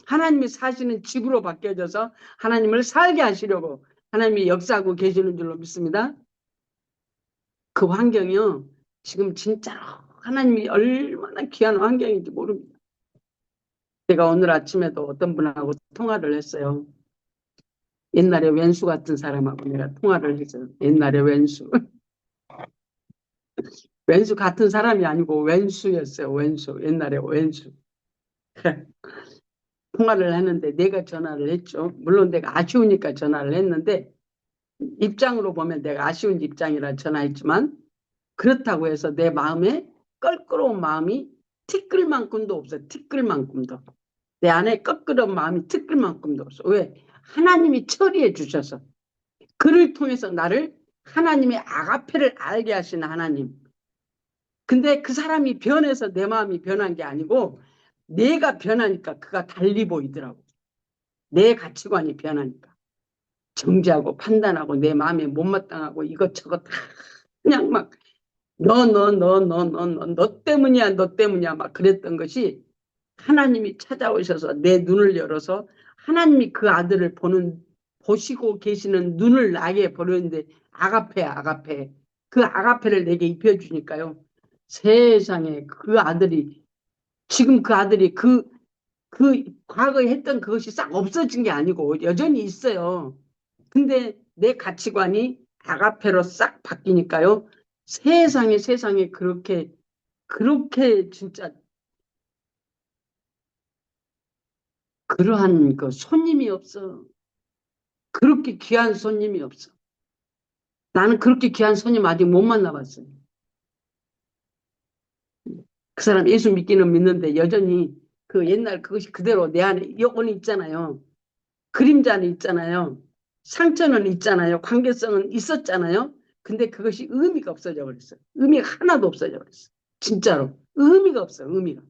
하나님이 사시는 집으로 바뀌어져서 하나님을 살게 하시려고 하나님이 역사하고 계시는 줄로 믿습니다. 그 환경이요. 지금 진짜로 하나님이 얼마나 귀한 환경인지 모릅니다. 제가 오늘 아침에도 어떤 분하고 통화를 했어요. 옛날에 왼수 같은 사람하고 내가 통화를 했어요. 옛날에 왼수. 왼수 같은 사람이 아니고 왼수였어요. 왼수. 옛날에 왼수. 통화를 했는데 내가 전화를 했죠. 물론 내가 아쉬우니까 전화를 했는데 입장으로 보면 내가 아쉬운 입장이라 전화했지만 그렇다고 해서 내 마음에 껄끄러운 마음이 티끌만큼도 없어. 티끌만큼도. 내 안에 껄끄러운 마음이 티끌만큼도 없어. 왜? 하나님이 처리해 주셔서. 그를 통해서 나를 하나님의 아가페를 알게 하신 하나님. 근데 그 사람이 변해서 내 마음이 변한 게 아니고 내가 변하니까 그가 달리 보이더라고. 내 가치관이 변하니까. 정지하고 판단하고 내 마음에 못마땅하고 이것저것 다 그냥 막 너 때문이야, 너 때문이야 막 그랬던 것이 하나님이 찾아오셔서 내 눈을 열어서 하나님이 그 아들을 보시고 계시는 눈을 나게 보려는데 아가페야, 아가페. 그 아가페를 내게 입혀주니까요. 세상에 그 아들이 지금 그 아들이 그 과거에 했던 그것이 싹 없어진 게 아니고 여전히 있어요. 근데 내 가치관이 아가페로 싹 바뀌니까요. 세상에 그렇게 진짜 그러한 그 손님이 없어. 그렇게 귀한 손님이 없어. 나는 그렇게 귀한 손님 아직 못 만나봤어요. 그 사람 예수 믿기는 믿는데 여전히 그 옛날 그것이 그대로 내 안에 여건이 있잖아요. 그림자는 있잖아요. 상처는 있잖아요. 관계성은 있었잖아요. 근데 그것이 의미가 없어져 버렸어요. 의미가 하나도 없어져 버렸어요. 진짜로. 의미가 없어요. 의미가.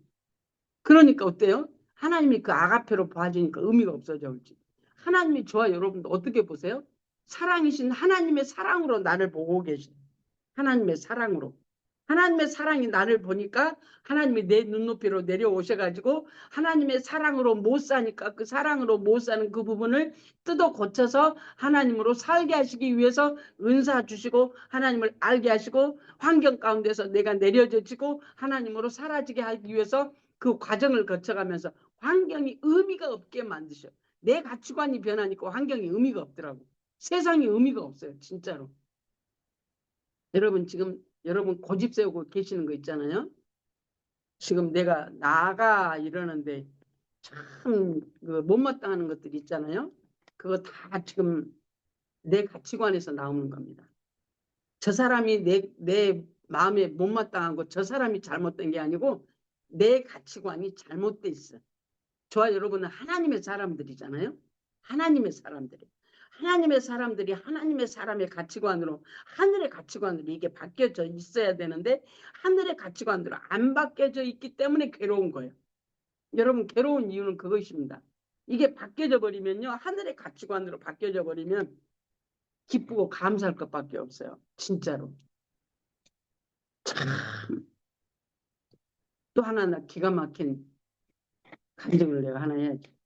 그러니까 어때요? 하나님이 그 아가페로 봐주니까 의미가 없어져 버리지. 하나님이 저와 여러분도 어떻게 보세요? 사랑이신 하나님의 사랑으로 나를 보고 계신 하나님의 사랑으로. 하나님의 사랑이 나를 보니까 하나님이 내 눈높이로 내려오셔가지고 하나님의 사랑으로 못 사니까 그 사랑으로 못 사는 그 부분을 뜯어 고쳐서 하나님으로 살게 하시기 위해서 은사 주시고 하나님을 알게 하시고 환경 가운데서 내가 내려져지고 하나님으로 사라지게 하기 위해서 그 과정을 거쳐가면서 환경이 의미가 없게 만드셔. 내 가치관이 변하니까 환경이 의미가 없더라고. 세상에 의미가 없어요. 진짜로. 여러분 지금 여러분 고집 세우고 계시는 거 있잖아요. 지금 내가 나가 이러는데 참 그 못마땅한 것들 있잖아요. 그거 다 지금 내 가치관에서 나오는 겁니다. 저 사람이 내 마음에 못마땅한 거 저 사람이 잘못된 게 아니고 내 가치관이 잘못돼 있어. 저와 여러분은 하나님의 사람들이잖아요. 하나님의 사람들이. 하나님의 사람들이 하나님의 사람의 가치관으로 하늘의 가치관으로 이게 바뀌어져 있어야 되는데 하늘의 가치관으로 안 바뀌어져 있기 때문에 괴로운 거예요. 여러분 괴로운 이유는 그것입니다. 이게 바뀌어져 버리면요. 하늘의 가치관으로 바뀌어져 버리면 기쁘고 감사할 것밖에 없어요. 진짜로. 또 하나 나 기가 막힌 감정을 내가 하나 해야지.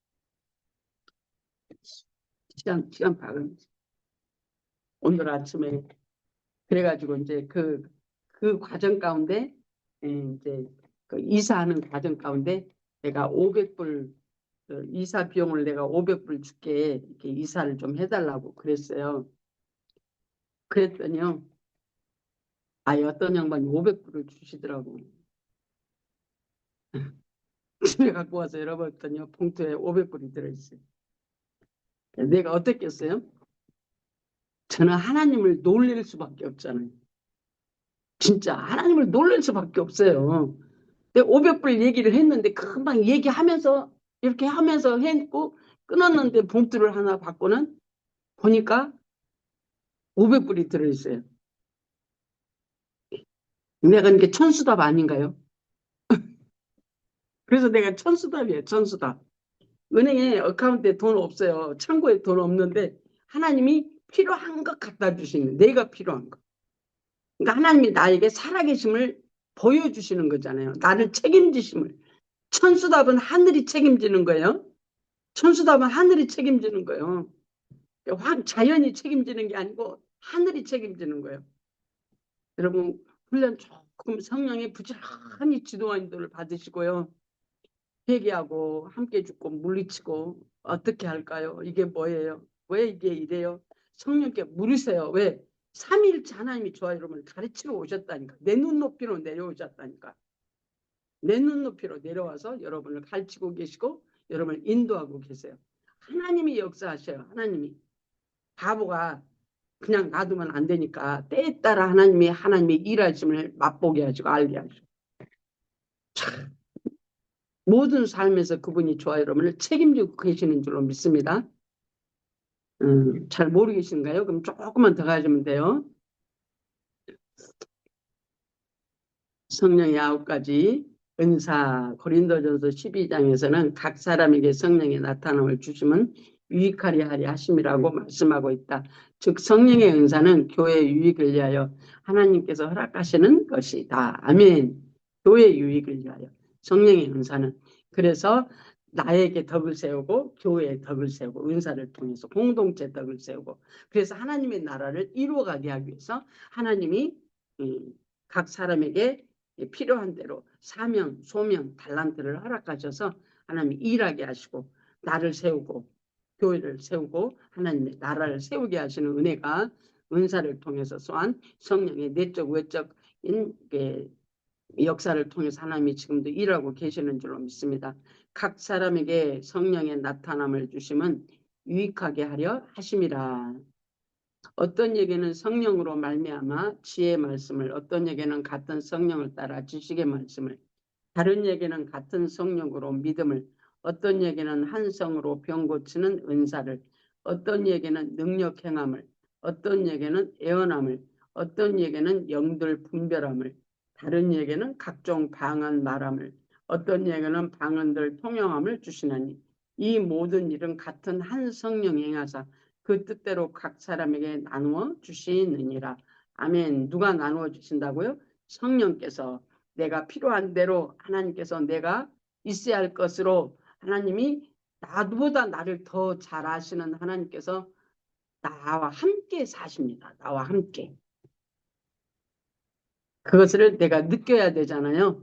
시간 박은 오늘 아침에 그래가지고 이제 그 과정 가운데 이제 그 이사하는 과정 가운데 내가 500불 그 이사 비용을 내가 500불 줄게 이렇게 이사를 좀 해달라고 그랬어요. 그랬더니요. 아 어떤 양반이 500불을 주시더라고. 집에 갖고 와서 열어봤더니 봉투에 500불이 들어있어요. 내가 어떻겠어요? 저는 하나님을 놀릴 수밖에 없잖아요. 진짜 하나님을 놀릴 수밖에 없어요. 내가 500불 얘기를 했는데 금방 얘기하면서 이렇게 하면서 했고 끊었는데 봉투를 하나 받고는 보니까 500불이 들어있어요. 내가 이게 천수답 아닌가요? 그래서 내가 천수답이에요. 천수답. 은행에 어카운트에 돈 없어요. 창고에 돈 없는데 하나님이 필요한 것 갖다 주시는 내가 필요한 것. 그러니까 하나님이 나에게 살아계심을 보여주시는 거잖아요. 나를 책임지심을. 천수답은 하늘이 책임지는 거예요. 천수답은 하늘이 책임지는 거예요. 자연이 책임지는 게 아니고 하늘이 책임지는 거예요. 여러분 훈련 조금 성령의 부지런히 지도하는 인도를 받으시고요. 회개하고 함께 죽고 물리치고 어떻게 할까요? 이게 뭐예요? 왜 이게 이래요? 성령께 물으세요. 왜? 삼위일체 하나님이 저와 여러분을 가르치러 오셨다니까. 내 눈높이로 내려오셨다니까. 내 눈높이로 내려와서 여러분을 가르치고 계시고 여러분을 인도하고 계세요. 하나님이 역사하셔요. 하나님이. 바보가 그냥 놔두면 안 되니까 때에 따라 하나님의 일하심을 맛보게 하시고 알게 하시고. 참, 모든 삶에서 그분이 저와 여러분을 책임지고 계시는 줄로 믿습니다. 잘 모르겠는가요? 그럼 조금만 더 가시면 돼요. 성령의 9가지 은사. 고린도전서 12장에서는 각 사람에게 성령의 나타남을 주시면 유익하리 하리 하심이라고 말씀하고 있다. 즉 성령의 은사는 교회의 유익을 위하여 하나님께서 허락하시는 것이다. 아멘. 교회의 유익을 위하여 성령의 은사는 그래서 나에게 덕을 세우고 교회의 덕을 세우고 은사를 통해서 공동체 덕을 세우고 그래서 하나님의 나라를 이루어가게 하기 위해서 하나님이 각 사람에게 필요한 대로 사명, 소명, 달란트를 허락하셔서 하나님이 일하게 하시고 나를 세우고 교회를 세우고 하나님의 나라를 세우게 하시는 은혜가 은사를 통해서 또한 성령의 내적 외적인 역사를 통해서 하나님이 지금도 일하고 계시는 줄로 믿습니다. 각 사람에게 성령의 나타남을 주시면 유익하게 하려 하심이라. 어떤 에게는 성령으로 말미암아 지혜의 말씀을, 어떤 에게는 같은 성령을 따라 지식의 말씀을, 다른 에게는 같은 성령으로 믿음을, 어떤 에게는 한 성으로 병 고치는 은사를, 어떤 에게는 능력 행함을, 어떤 에게는 애언함을, 어떤 에게는 영들 분별함을, 다른 에게는 각종 방언 말함을, 어떤 에게는 방언들 통용함을 주시나니 이 모든 일은 같은 한 성령 행하사 그 뜻대로 각 사람에게 나누어 주시느니라. 아멘. 누가 나누어 주신다고요? 성령께서. 내가 필요한 대로 하나님께서 내가 있어야 할 것으로 하나님이 나보다 나를 더 잘 아시는 하나님께서 나와 함께 사십니다. 나와 함께. 그것을 내가 느껴야 되잖아요.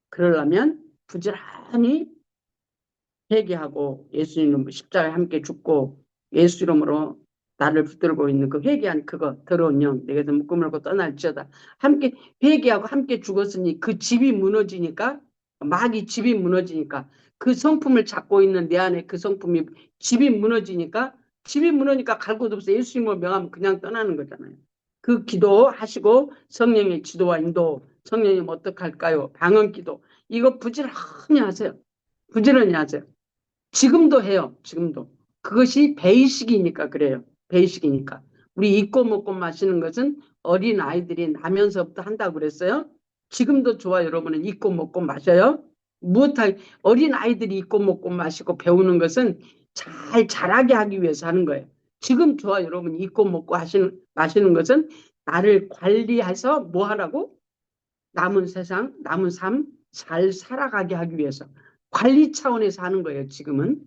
그러려면 부지런히 회개하고 예수님 십자가에 함께 죽고 예수 이름으로 나를 붙들고 있는 그 회개한 그거 더러운 영 내게서 묶음을고 떠날지어다. 함께 회개하고 함께 죽었으니 그 집이 무너지니까 마귀 집이 무너지니까 그 성품을 잡고 있는 내 안에 그 성품이 집이 무너지니까 갈 곳 없어. 예수님을 명하면 그냥 떠나는 거잖아요. 그 기도하시고 성령의 지도와 인도 성령님 어떡할까요? 방언 기도 이거 부지런히 하세요. 부지런히 하세요. 지금도 해요. 지금도. 그것이 베이식이니까 그래요. 베이식이니까. 우리 잊고 먹고 마시는 것은 어린 아이들이 나면서부터 한다고 그랬어요. 지금도 좋아 여러분은 잊고 먹고 마셔요. 무엇할 어린 아이들이 잊고 먹고 마시고 배우는 것은 잘 자라게 하기 위해서 하는 거예요. 지금 저와 여러분 잊고 먹고 마시는 것은 나를 관리해서 뭐 하라고? 남은 세상, 남은 삶 잘 살아가게 하기 위해서 관리 차원에서 하는 거예요. 지금은.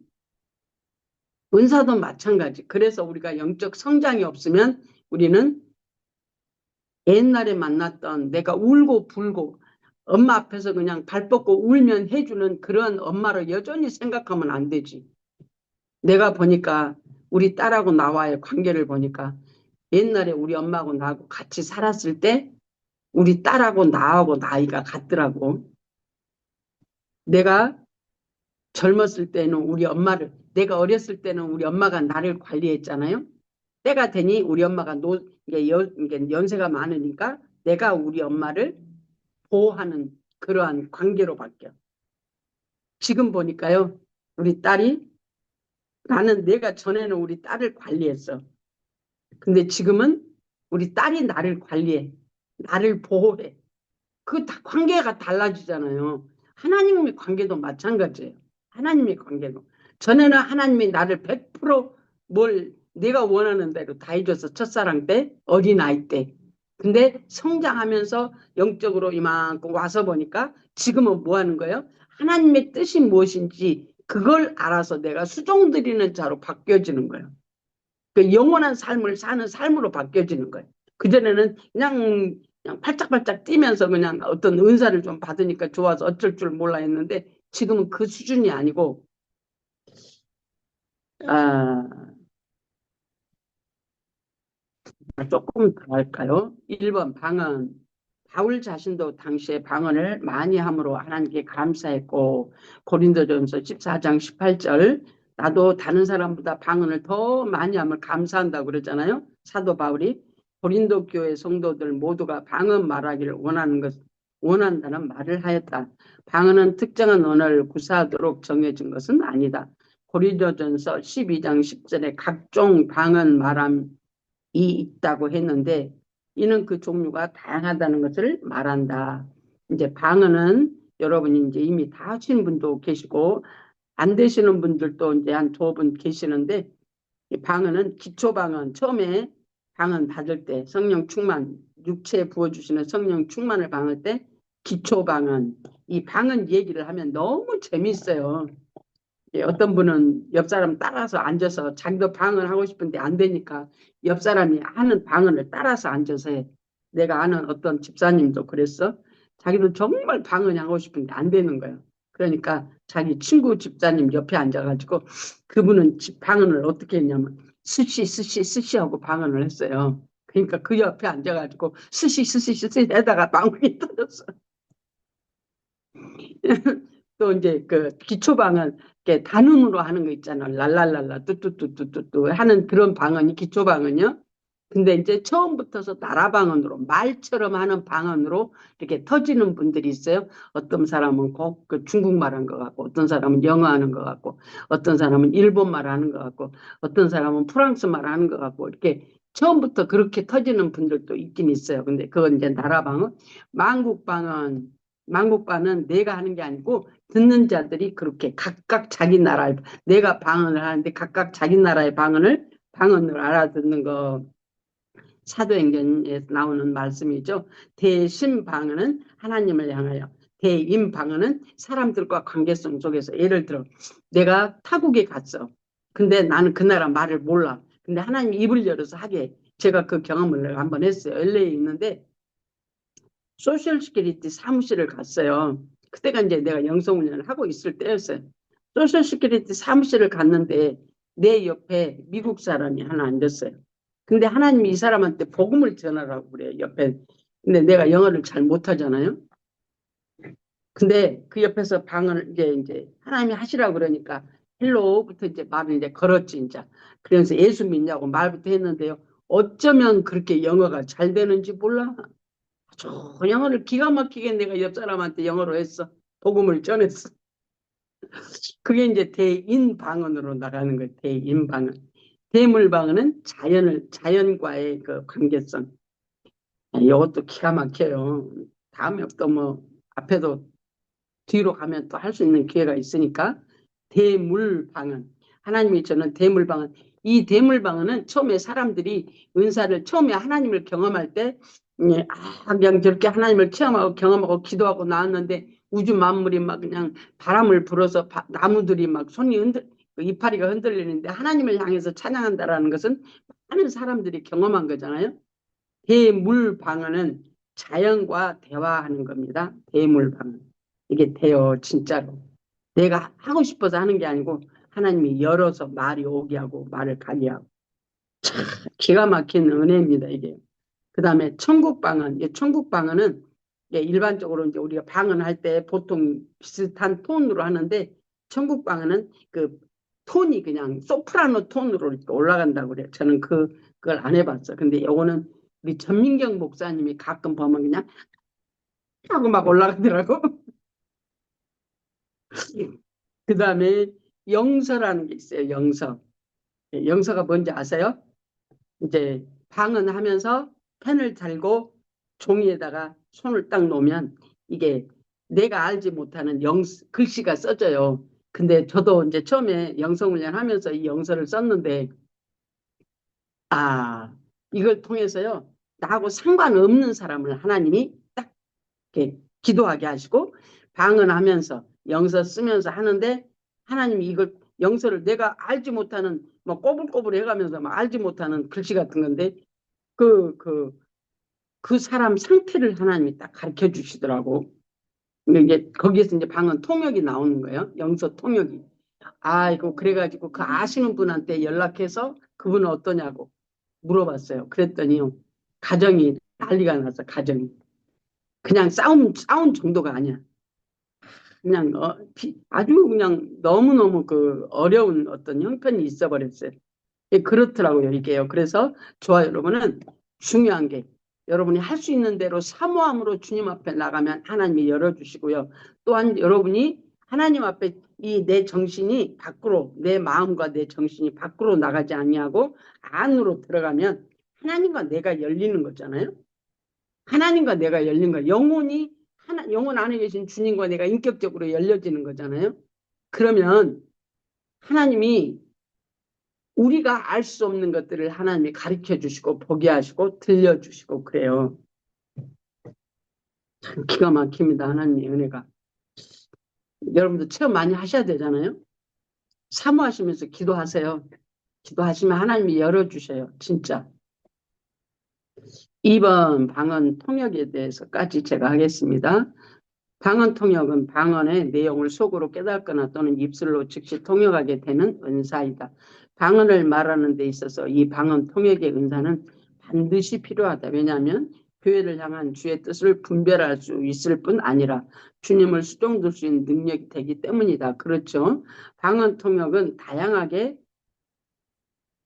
은사도 마찬가지. 그래서 우리가 영적 성장이 없으면 우리는 옛날에 만났던 내가 울고 불고 엄마 앞에서 그냥 발 뻗고 울면 해주는 그런 엄마를 여전히 생각하면 안 되지. 내가 보니까 우리 딸하고 나와의 관계를 보니까 옛날에 우리 엄마하고 나하고 같이 살았을 때 우리 딸하고 나하고 나이가 같더라고. 내가 젊었을 때는 내가 어렸을 때는 우리 엄마가 나를 관리했잖아요. 때가 되니 우리 엄마가 이게 연세가 많으니까 내가 우리 엄마를 보호하는 그러한 관계로 바뀌어. 지금 보니까요, 우리 딸이 내가 전에는 우리 딸을 관리했어. 근데 지금은 우리 딸이 나를 관리해. 나를 보호해. 그 다 관계가 달라지잖아요. 하나님의 관계도 마찬가지예요. 하나님의 관계도. 전에는 하나님이 나를 100% 내가 원하는 대로 다 해줘서 첫사랑 때, 어린아이 때. 근데 성장하면서 영적으로 이만큼 와서 보니까 지금은 뭐 하는 거예요? 하나님의 뜻이 무엇인지 그걸 알아서 내가 수종드리는 자로 바뀌어지는 거예요. 그 영원한 삶을 사는 삶으로 바뀌어지는 거예요. 그전에는 그냥 팔짝팔짝 뛰면서 그냥 어떤 은사를 좀 받으니까 좋아서 어쩔 줄 몰라 했는데 지금은 그 수준이 아니고 아, 조금 더 할까요? 1번 방언. 바울 자신도 당시에 방언을 많이 함으로 하나님께 감사했고 고린도전서 14장 18절 나도 다른 사람보다 방언을 더 많이 함을 감사한다고 그러잖아요. 사도 바울이 고린도 교회 성도들 모두가 방언 말하기를 원한다는 말을 하였다. 방언은 특정한 언어를 구사하도록 정해진 것은 아니다. 고린도전서 12장 10절에 각종 방언 말함 이 있다고 했는데 이는 그 종류가 다양하다는 것을 말한다. 이제 방언은 여러분이 이제 이미 다 하신 분도 계시고 안 되시는 분들도 이제 한 두 분 계시는데 이 방언은 기초 방언 처음에 방언 받을 때 성령 충만 육체에 부어주시는 성령 충만을 받을 때 기초 방언 이 방언 얘기를 하면 너무 재밌어요. 예, 어떤 분은 옆 사람 따라서 앉아서 자기도 방언 하고 싶은데 안 되니까 옆 사람이 하는 방언을 따라서 앉아서 해. 내가 아는 어떤 집사님도 그랬어. 자기도 정말 방언이 하고 싶은데 안 되는 거예요. 그러니까 자기 친구 집사님 옆에 앉아가지고 그분은 방언을 어떻게 했냐면 스시 스시 스시 하고 방언을 했어요. 그러니까 그 옆에 앉아가지고 스시 스시 스시 에다가 방언이 터졌어. 또 이제 그 기초방언 이렇게 단음으로 하는 거 있잖아. 랄랄랄라 뚜뚜뚜뚜뚜뚜 하는 그런 방언이 기초방언이요. 근데 이제 처음부터서 나라방언으로 말처럼 하는 방언으로 이렇게 터지는 분들이 있어요. 어떤 사람은 꼭 그 중국말 하는 것 같고 어떤 사람은 영어 하는 것 같고 어떤 사람은 일본말 하는 것 같고 어떤 사람은 프랑스말 하는 것 같고 이렇게 처음부터 그렇게 터지는 분들도 있긴 있어요. 근데 그건 이제 나라방언, 만국방언 만국반은 내가 하는 게 아니고 듣는 자들이 그렇게 각각 자기 나라의 내가 방언을 하는데 각각 자기 나라의 방언을 알아듣는 거 사도행전에서 나오는 말씀이죠. 대신방언은 하나님을 향하여 대인방언은 사람들과 관계성 속에서 예를 들어 내가 타국에 갔어. 근데 나는 그 나라 말을 몰라. 근데 하나님이 입을 열어서 하게 해. 제가 그 경험을 한번 했어요. LA에 있는데 소셜 시큐리티 사무실을 갔어요. 그때가 이제 내가 영성훈련을 하고 있을 때였어요. 소셜 시큐리티 사무실을 갔는데 내 옆에 미국 사람이 하나 앉았어요. 근데 하나님이 이 사람한테 복음을 전하라고 그래요. 옆에. 근데 내가 영어를 잘 못하잖아요. 근데 그 옆에서 방을 이제 하나님이 하시라고 그러니까 헬로부터 이제 말을 이제 걸었지 이제. 그래서 예수 믿냐고 말부터 했는데요. 어쩌면 그렇게 영어가 잘 되는지 몰라. 저 영어를 기가 막히게 내가 옆 사람한테 영어로 했어. 복음을 전했어. 그게 이제 대인방언으로 나가는 거예요. 대인방언. 대물방언은 자연과의 그 관계성. 이것도 기가 막혀요. 다음에 또 뭐 앞에도 뒤로 가면 또 할 수 있는 기회가 있으니까 대물방언. 하나님이 저는 대물방언. 이 대물방언은 처음에 사람들이 은사를 처음에 하나님을 경험할 때 그냥 저렇게 하나님을 체험하고 경험하고 기도하고 나왔는데 우주 만물이 막 그냥 바람을 불어서 나무들이 막 그 이파리가 흔들리는데 하나님을 향해서 찬양한다라는 것은 많은 사람들이 경험한 거잖아요. 대물방언은 자연과 대화하는 겁니다. 대물방언. 이게 돼요, 진짜로. 내가 하고 싶어서 하는 게 아니고 하나님이 열어서 말이 오게 하고 말을 가게 하고. 기가 막힌 은혜입니다, 이게. 그 다음에 천국방언. 이 천국방언은 일반적으로 이제 우리가 방언할 때 보통 비슷한 톤으로 하는데 천국방언은 그 톤이 그냥 소프라노 톤으로 이렇게 올라간다고 그래요. 저는 그걸 안 해봤어. 근데 요거는 우리 전민경 목사님이 가끔 보면 그냥 하고 막 올라가더라고. 그 다음에 영서라는 게 있어요. 영서. 영서가 뭔지 아세요? 이제 방언하면서 펜을 달고 종이에다가 손을 딱 놓으면 이게 내가 알지 못하는 글씨가 써져요. 근데 저도 이제 처음에 영성훈련 하면서 이 영서를 썼는데 이걸 통해서요. 나하고 상관없는 사람을 하나님이 딱 이렇게 기도하게 하시고 방언하면서 영서 쓰면서 하는데 하나님이 이걸 영서를 내가 알지 못하는 뭐 꼬불꼬불 해가면서 막 알지 못하는 글씨 같은 건데 그, 그, 그 사람 상태를 하나님이 딱 가르쳐 주시더라고. 근데 이제 거기에서 이제 방언 통역이 나오는 거예요. 영서 통역이. 이거 그래가지고 그 아시는 분한테 연락해서 그분은 어떠냐고. 물어봤어요. 그랬더니요. 가정이 난리가 났어. 가정이. 그냥 싸운 정도가 아니야. 그냥 아주 그냥 너무너무 그 어려운 어떤 형편이 있어 버렸어요. 예, 그렇더라고요, 이게요. 그래서 저와 여러분은 중요한 게 여러분이 할 수 있는 대로 사모함으로 주님 앞에 나가면 하나님이 열어주시고요. 또한 여러분이 하나님 앞에 이 내 정신이 밖으로, 내 마음과 내 정신이 밖으로 나가지 아니하고 안으로 들어가면 하나님과 내가 열리는 거잖아요. 하나님과 내가 열린 거예요. 영혼 안에 계신 주님과 내가 인격적으로 열려지는 거잖아요. 그러면 하나님이 우리가 알 수 없는 것들을 하나님이 가르쳐 주시고 보게 하시고 들려주시고 그래요. 참 기가 막힙니다. 하나님의 은혜가. 여러분도 체험 많이 하셔야 되잖아요. 사모하시면서 기도하세요. 기도하시면 하나님이 열어주셔요. 진짜. 2번 방언 통역에 대해서까지 제가 하겠습니다. 방언 통역은 방언의 내용을 속으로 깨닫거나 또는 입술로 즉시 통역하게 되는 은사이다. 방언을 말하는 데 있어서 이 방언 통역의 은사는 반드시 필요하다. 왜냐하면 교회를 향한 주의 뜻을 분별할 수 있을 뿐 아니라 주님을 수종들 수 있는 능력이 되기 때문이다. 그렇죠. 방언 통역은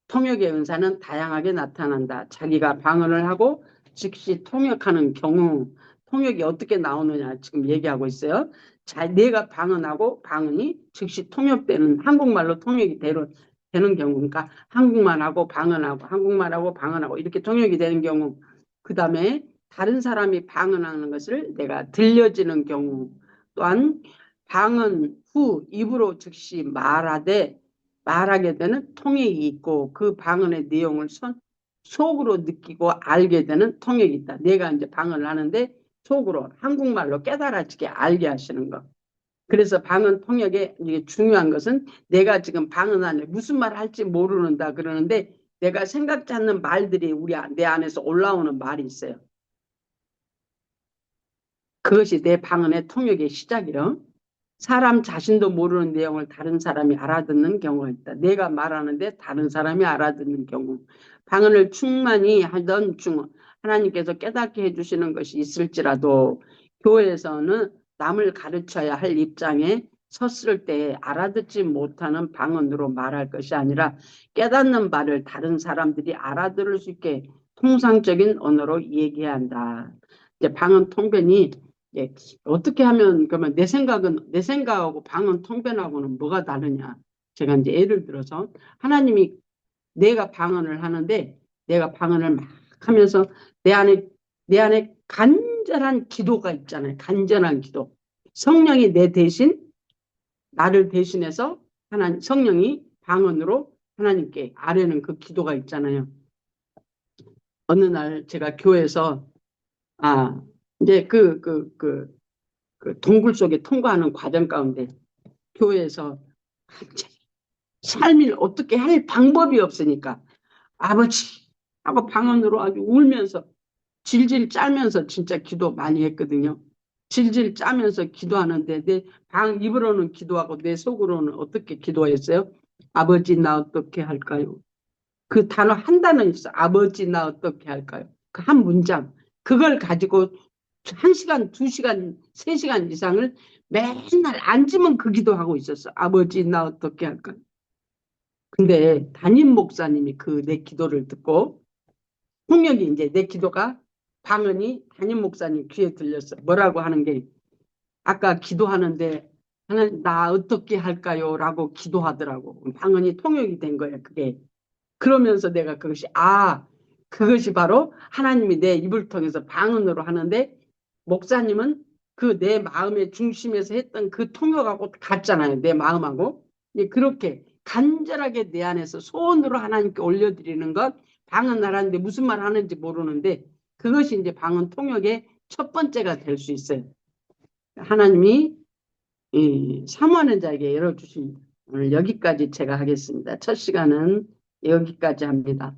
통역의 은사는 다양하게 나타난다. 자기가 방언을 하고 즉시 통역하는 경우, 통역이 어떻게 나오느냐 지금 얘기하고 있어요. 자, 내가 방언하고 방언이 즉시 통역되는, 한국말로 통역이 되는 경우, 그러니까 한국말하고 방언하고 한국말하고 방언하고 이렇게 통역이 되는 경우, 그 다음에 다른 사람이 방언하는 것을 내가 들려지는 경우, 또한 방언 후 입으로 즉시 말하게 되는 통역이 있고 그 방언의 내용을 속으로 느끼고 알게 되는 통역이 있다. 내가 이제 방언을 하는데 속으로 한국말로 깨달아지게 알게 하시는 것. 그래서 방언 통역에 이게 중요한 것은 내가 지금 방언하는데 무슨 말 할지 모르는다 그러는데 내가 생각지 않는 말들이 내 안에서 올라오는 말이 있어요. 그것이 내 방언의 통역의 시작이요. 사람 자신도 모르는 내용을 다른 사람이 알아듣는 경우가 있다. 내가 말하는데 다른 사람이 알아듣는 경우. 방언을 충만히 하던 중 하나님께서 깨닫게 해주시는 것이 있을지라도 교회에서는 남을 가르쳐야 할 입장에 섰을 때 알아듣지 못하는 방언으로 말할 것이 아니라 깨닫는 바를 다른 사람들이 알아들을 수 있게 통상적인 언어로 얘기해야 한다. 이제 방언 통변이 예, 어떻게 하면 그러면 내 생각하고 방언 통변하고는 뭐가 다르냐? 제가 이제 예를 들어서 하나님이 내가 방언을 하는데 내가 방언을 막 하면서 내 안에 간절한 기도가 있잖아요. 간절한 기도. 성령이 내 대신 나를 대신해서 성령이 방언으로 하나님께 아뢰는 그 기도가 있잖아요. 어느 날 제가 교회에서 이제 그 동굴 속에 통과하는 과정 가운데 교회에서 삶을 어떻게 할 방법이 없으니까 아버지 하고 방언으로 아주 울면서 질질 짜면서 진짜 기도 많이 했거든요. 질질 짜면서 기도하는데 내 입으로는 기도하고 내 속으로는 어떻게 기도했어요? 아버지 나 어떻게 할까요? 그 단어 한 단어 있어. 아버지 나 어떻게 할까요? 그 한 문장. 그걸 가지고 1시간, 2시간, 3시간 이상을 맨날 앉으면 그 기도하고 있었어. 아버지 나 어떻게 할까요? 근데 담임 목사님이 그 내 기도를 듣고 폭력이 이제 내 기도가 방언이 담임 목사님 귀에 들렸어. 뭐라고 하는 게 아까 기도하는데 하나님 나 어떻게 할까요? 라고 기도하더라고. 방언이 통역이 된 거야. 그게. 그러면서 내가 그것이 바로 하나님이 내 입을 통해서 방언으로 하는데 목사님은 그 내 마음의 중심에서 했던 그 통역하고 같잖아요. 내 마음하고. 그렇게 간절하게 내 안에서 소원으로 하나님께 올려드리는 것 방언을 하는데 무슨 말 하는지 모르는데 그것이 이제 방언 통역의 첫 번째가 될 수 있어요. 하나님이 사모하는 자에게 열어주십니다. 오늘 여기까지 제가 하겠습니다. 첫 시간은 여기까지 합니다.